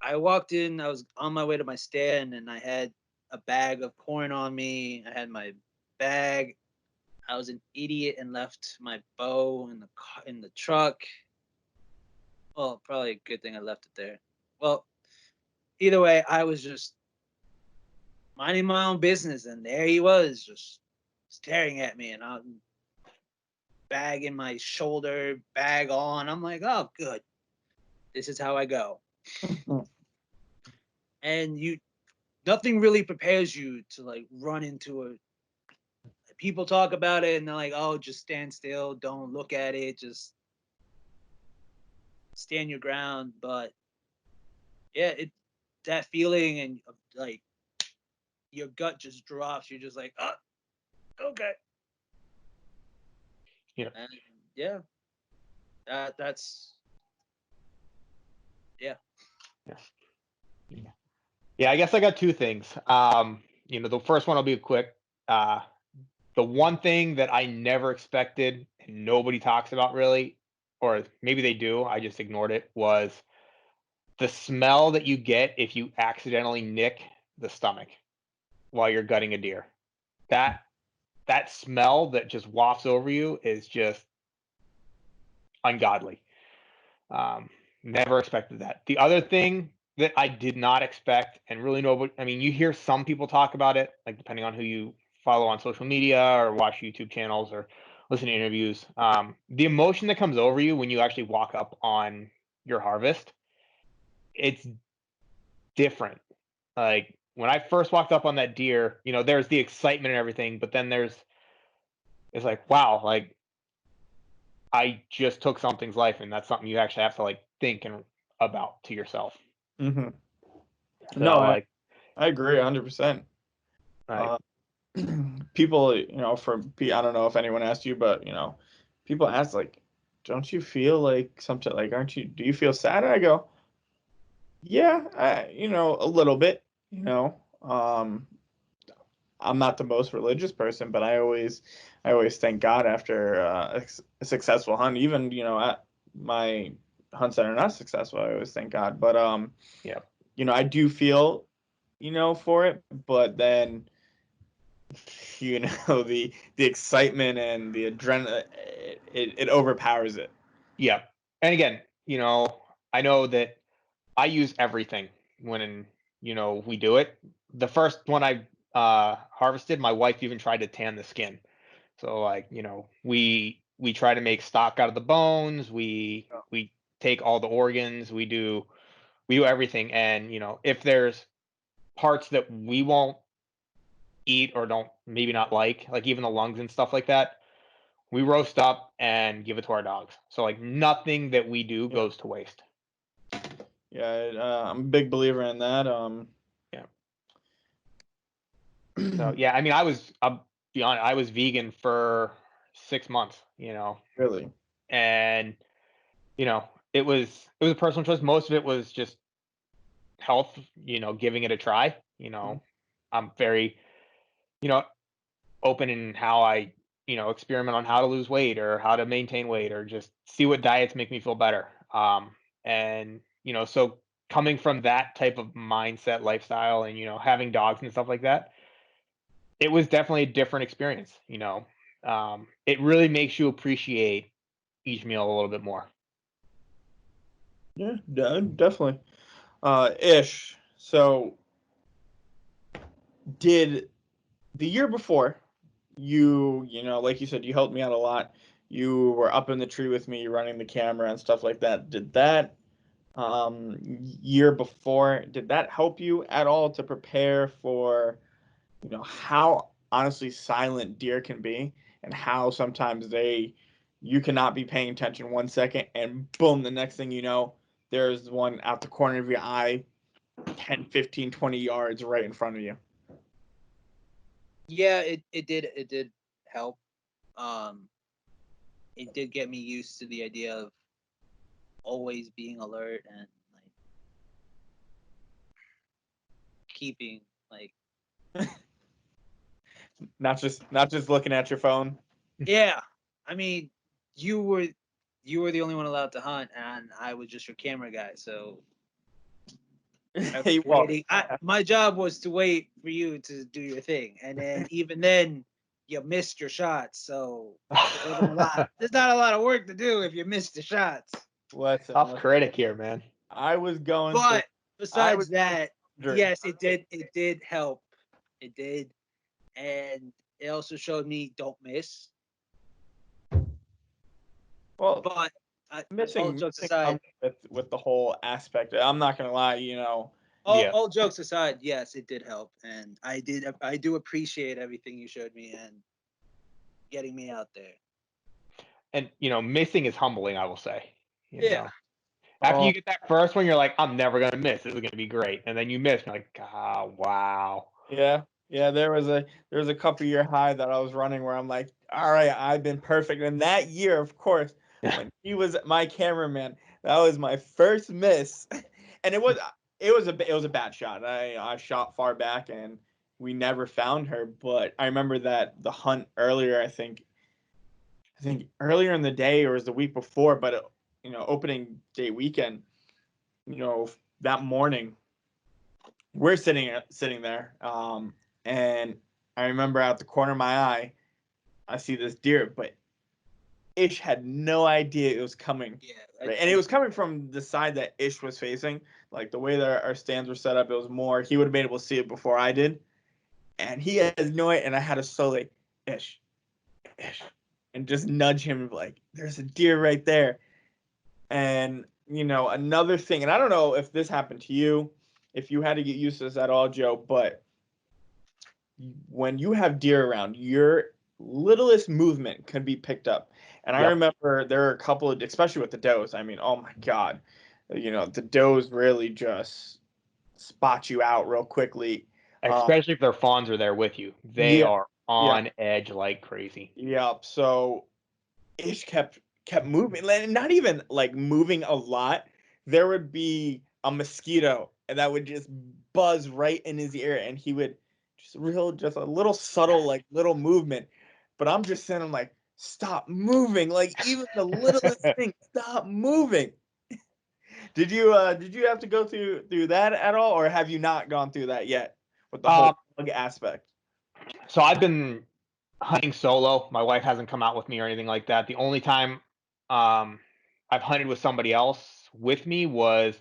I walked in, I was on my way to my stand, and I had a bag of corn on me. I had my bag. I was an idiot and left my bow in the truck. Well, probably a good thing I left it there. Well, either way, I was just minding my own business, and there he was, just staring at me, and I'm bag in my shoulder, bag on. I'm like, oh, good. This is how I go. And nothing really prepares you to like run into a. People talk about it, and they're like, oh, just stand still, don't look at it, just stand your ground. But yeah, that feeling and like your gut just drops. You're just like, oh, okay. Yeah. And yeah, that's yeah. Yeah, I guess I got two things. The first one will be quick. The one thing that I never expected and nobody talks about really, or maybe they do, I just ignored it, was the smell that you get if you accidentally nick the stomach while you're gutting a deer. That smell that just wafts over you is just ungodly. Never expected that. The other thing that I did not expect, and really nobody, I mean, you hear some people talk about it, like depending on who you follow on social media or watch YouTube channels or listen to interviews. The emotion that comes over you when you actually walk up on your harvest, it's different. Like when I first walked up on that deer, there's the excitement and everything, but then it's like, wow, like I just took something's life, and that's something you actually have to like think and about to yourself. Mm-hmm. So No, like, I agree 100%. like People, I don't know if anyone asked you, but people ask like, don't you feel like sometimes like, do you feel sad? And I go, yeah, a little bit, I'm not the most religious person, but I always thank God after a successful hunt. Even at my hunts that are not successful, I always thank God. But yeah, I do feel for it, but then the excitement and the adrenaline, it overpowers it. yeah. And again, I know that I use everything when we do it. The first one I harvested, my wife even tried to tan the skin. So like, we try to make stock out of the bones. We take all the organs. We do everything. And if there's parts that we won't eat or don't maybe not like even the lungs and stuff like that, we roast up and give it to our dogs. So like nothing that we do goes to waste. Yeah, I'm a big believer in that. Yeah. So yeah, I mean, I'll be honest, I was vegan for 6 months, Really. and it was a personal choice. Most of it was just health, giving it a try. I'm very, you know, open in how I, experiment on how to lose weight or how to maintain weight or just see what diets make me feel better. And so coming from that type of mindset, lifestyle, and having dogs and stuff like that, it was definitely a different experience. It really makes you appreciate each meal a little bit more. Yeah, definitely. Ish. So, did the year before like you said, you helped me out a lot. You were up in the tree with me, running the camera and stuff like that. Did that year before, did that help you at all to prepare for, how honestly silent deer can be and how sometimes you cannot be paying attention 1 second and boom, the next thing you know, there's one out the corner of your eye, 10, 15, 20 yards right in front of you. Yeah, it did help. Um, it did get me used to the idea of always being alert and like keeping like Not just looking at your phone. yeah. I mean, you were the only one allowed to hunt, and I was just your camera guy. So I Hey, was well, waiting. My job was to wait for you to do your thing, and then even then, you missed your shots. So it wasn't a lot. There's not a lot of work to do if you missed the shots. listen, Tough listen. critic here, man. I was going But I besides was that, wondering. yes, it did help. It did, and it also showed me don't miss. Well, But all missing jokes missing aside, comes with the whole aspect. I'm not gonna lie, Yeah. all jokes aside, yes, it did help, and I do appreciate everything you showed me and getting me out there. And missing is humbling, I will say. You Yeah. know, after Oh you get that first one, you're like, I'm never gonna miss. This is gonna be great. And then you miss, and you're like, wow. yeah, yeah. There was a couple year high that I was running where I'm like, all right, I've been perfect. And that year, of course, when he was my cameraman, that was my first miss, and it was a bad shot. I shot far back and we never found her. But I remember that the hunt earlier, I think earlier in the day or it was the week before, but opening day weekend, that morning we're sitting there, and I remember out the corner of my eye, I see this deer, but Ish had no idea it was coming. Yeah. Right, and it was coming from the side that Ish was facing, like the way that our stands were set up. It was more he would have been able to see it before I did, and he has no idea. And I had to slowly Ish, Ish, and just nudge him like, "There's a deer right there." And another thing, and I don't know if this happened to you, if you had to get used to this at all, Joe, but when you have deer around, your littlest movement can be picked up. And I Yep. remember there are a couple of, especially with the does. I mean, oh my God, the does really just spot you out real quickly. Especially if their fawns are there with you, they Yeah, are yeah, on edge like crazy. yeah. So Ish kept moving, and not even like moving a lot. There would be a mosquito, and that would just buzz right in his ear, and he would just a little subtle, like little movement. But I'm just saying, I'm like, stop moving, like even the littlest thing, stop moving. Did you have to go through that at all, or have you not gone through that yet with the whole Um, bug aspect? so I've been hunting solo. My wife hasn't come out with me or anything like that. The only time um, I've hunted with somebody else with me was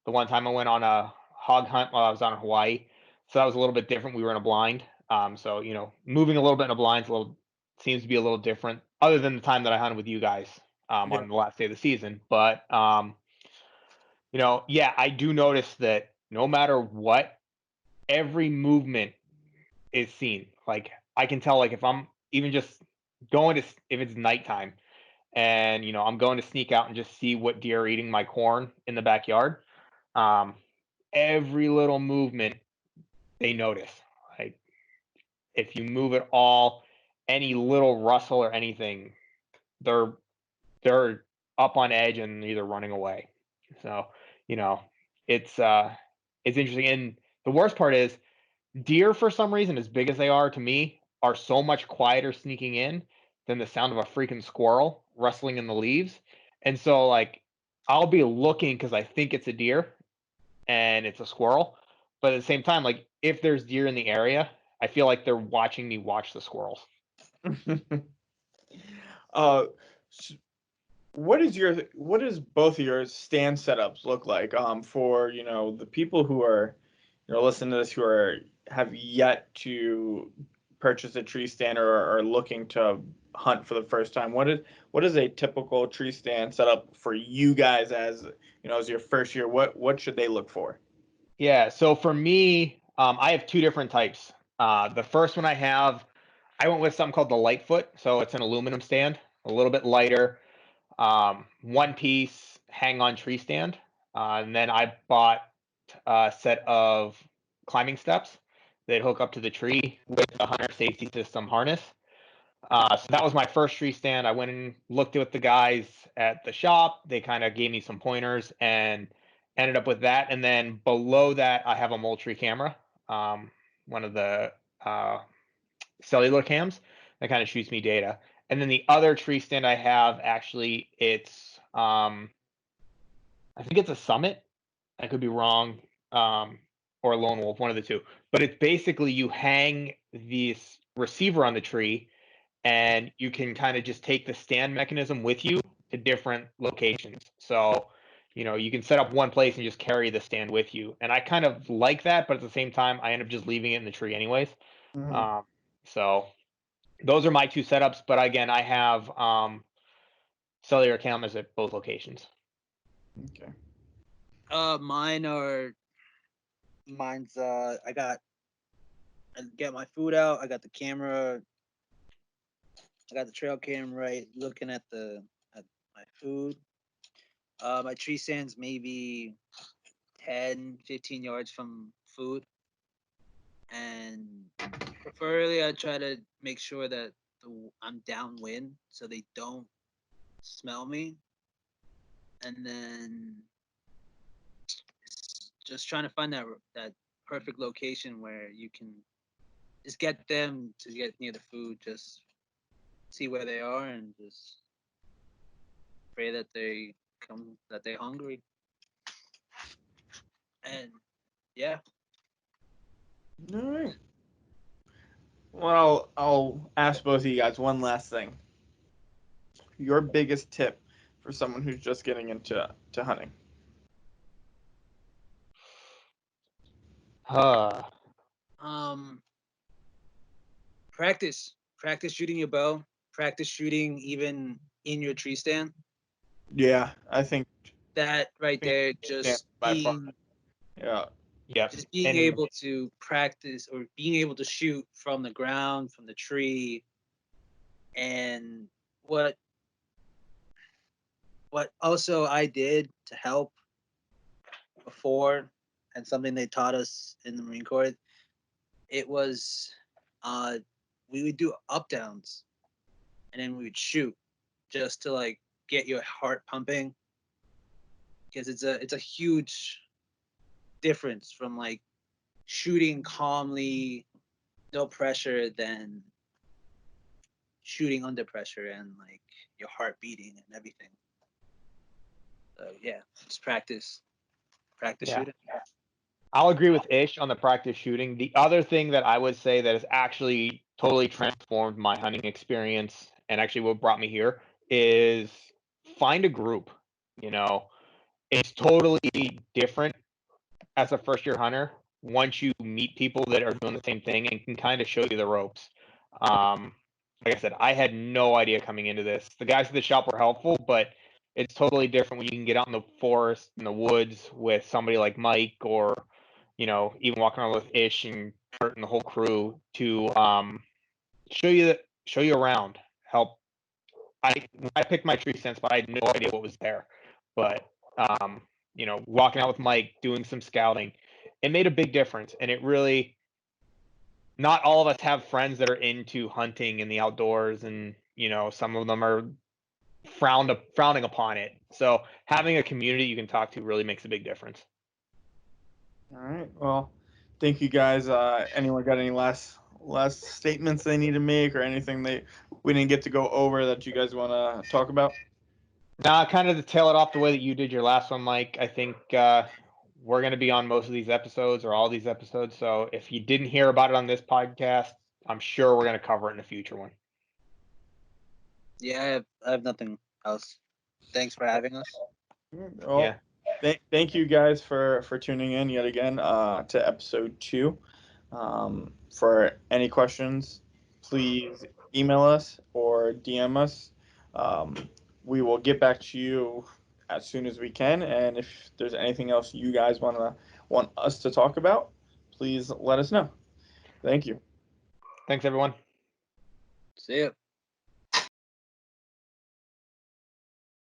the one time I went on a hog hunt while I was on Hawaii. So that was a little bit different. We were in a blind. So moving a little bit in a blind seems to be a little different, other than the time that I hunted with you guys Yeah. on the last day of the season. But yeah, I do notice that no matter what, every movement is seen. Like I can tell, like if I'm even just going to, if it's nighttime and I'm going to sneak out and just see what deer are eating my corn in the backyard. Um, every little movement they notice. Like if you move at all, any little rustle or anything, they're they're up on edge and either running away. So you know, it's interesting. And the worst part is deer, for some reason, as big as they are to me, are so much quieter sneaking in than the sound of a freaking squirrel rustling in the leaves. And so, like, I'll be looking because I think it's a deer and it's a squirrel. But at the same time, like, if there's deer in the area, I feel like they're watching me watch the squirrels. uh, s- what does both of your stand setups look like for the people who are listening to this who have yet to purchase a tree stand or are looking to hunt for the first time? What is a typical tree stand setup for you guys as your first year? What should they look for? Yeah. So for me, I have two different types. The first one I went with something called the Lightfoot. So it's an aluminum stand, a little bit lighter, one piece hang on tree stand. And then I bought a set of climbing steps that hook up to the tree with a hunter safety system harness. So that was my first tree stand. I went and looked with the guys at the shop. They kind of gave me some pointers and ended up with that. And then below that, I have a Moultrie camera, one of the cellular cams that kind of shoots me data. And then the other tree stand I have, actually, it's I think it's a Summit. I could be wrong. or a lone wolf, one of the two. But it's basically you hang this receiver on the tree, and you can kind of just take the stand mechanism with you to different locations. So, you can set up one place and just carry the stand with you. And I kind of like that, but at the same time, I end up just leaving it in the tree anyways. So those are my two setups. But again, I have cellular cameras at both locations. Okay. Mine's I get my food out, I got the camera, I got the trail cam right looking at my food. My tree stand's maybe 10-15 yards from food, and preferably I try to make sure that I'm downwind so they don't smell me, and then just trying to find that perfect location where you can just get them to get near the food, just see where they are, and just pray that they're hungry. And yeah. All right. Well, I'll ask both of you guys one last thing. Your biggest tip for someone who's just getting into hunting. Practice shooting your bow, practice shooting even in your tree stand. Yeah, I think that right there, just being just being able to practice or being able to shoot from the ground, from the tree. And what also I did to help before, and something they taught us in the Marine Corps, it was we would do up downs, and then we would shoot just to like get your heart pumping, because it's a huge difference from like shooting calmly, no pressure, than shooting under pressure and like your heart beating and everything. So yeah, just practice shooting. I'll agree with Ish on the practice shooting. The other thing that I would say that has actually totally transformed my hunting experience, and actually what brought me here, is find a group. It's totally different as a first year hunter once you meet people that are doing the same thing and can kind of show you the ropes. Like I said, I had no idea coming into this. The guys at the shop were helpful, but it's totally different when you can get out in the forest, in the woods with somebody like Mike, or even walking around with Ish and Kurt and the whole crew to show you around. Help. I picked my tree stands, but I had no idea what was there. But walking out with Mike, doing some scouting, it made a big difference. And it really, not all of us have friends that are into hunting in the outdoors, and some of them are frowning upon it. So having a community you can talk to really makes a big difference. All right. Well, thank you guys. Anyone got any last statements they need to make, or anything we didn't get to go over that you guys want to talk about? Nah, kind of to tail it off the way that you did your last one, Mike. I think we're going to be on most of these episodes, or all these episodes. So if you didn't hear about it on this podcast, I'm sure we're going to cover it in a future one. Yeah, I have nothing else. Thanks for having us. Well, thank you guys for tuning in yet again to episode 2. For any questions, please email us or DM us. We will get back to you as soon as we can. And if there's anything else you guys want us to talk about, please let us know. Thank you. Thanks, everyone. See ya.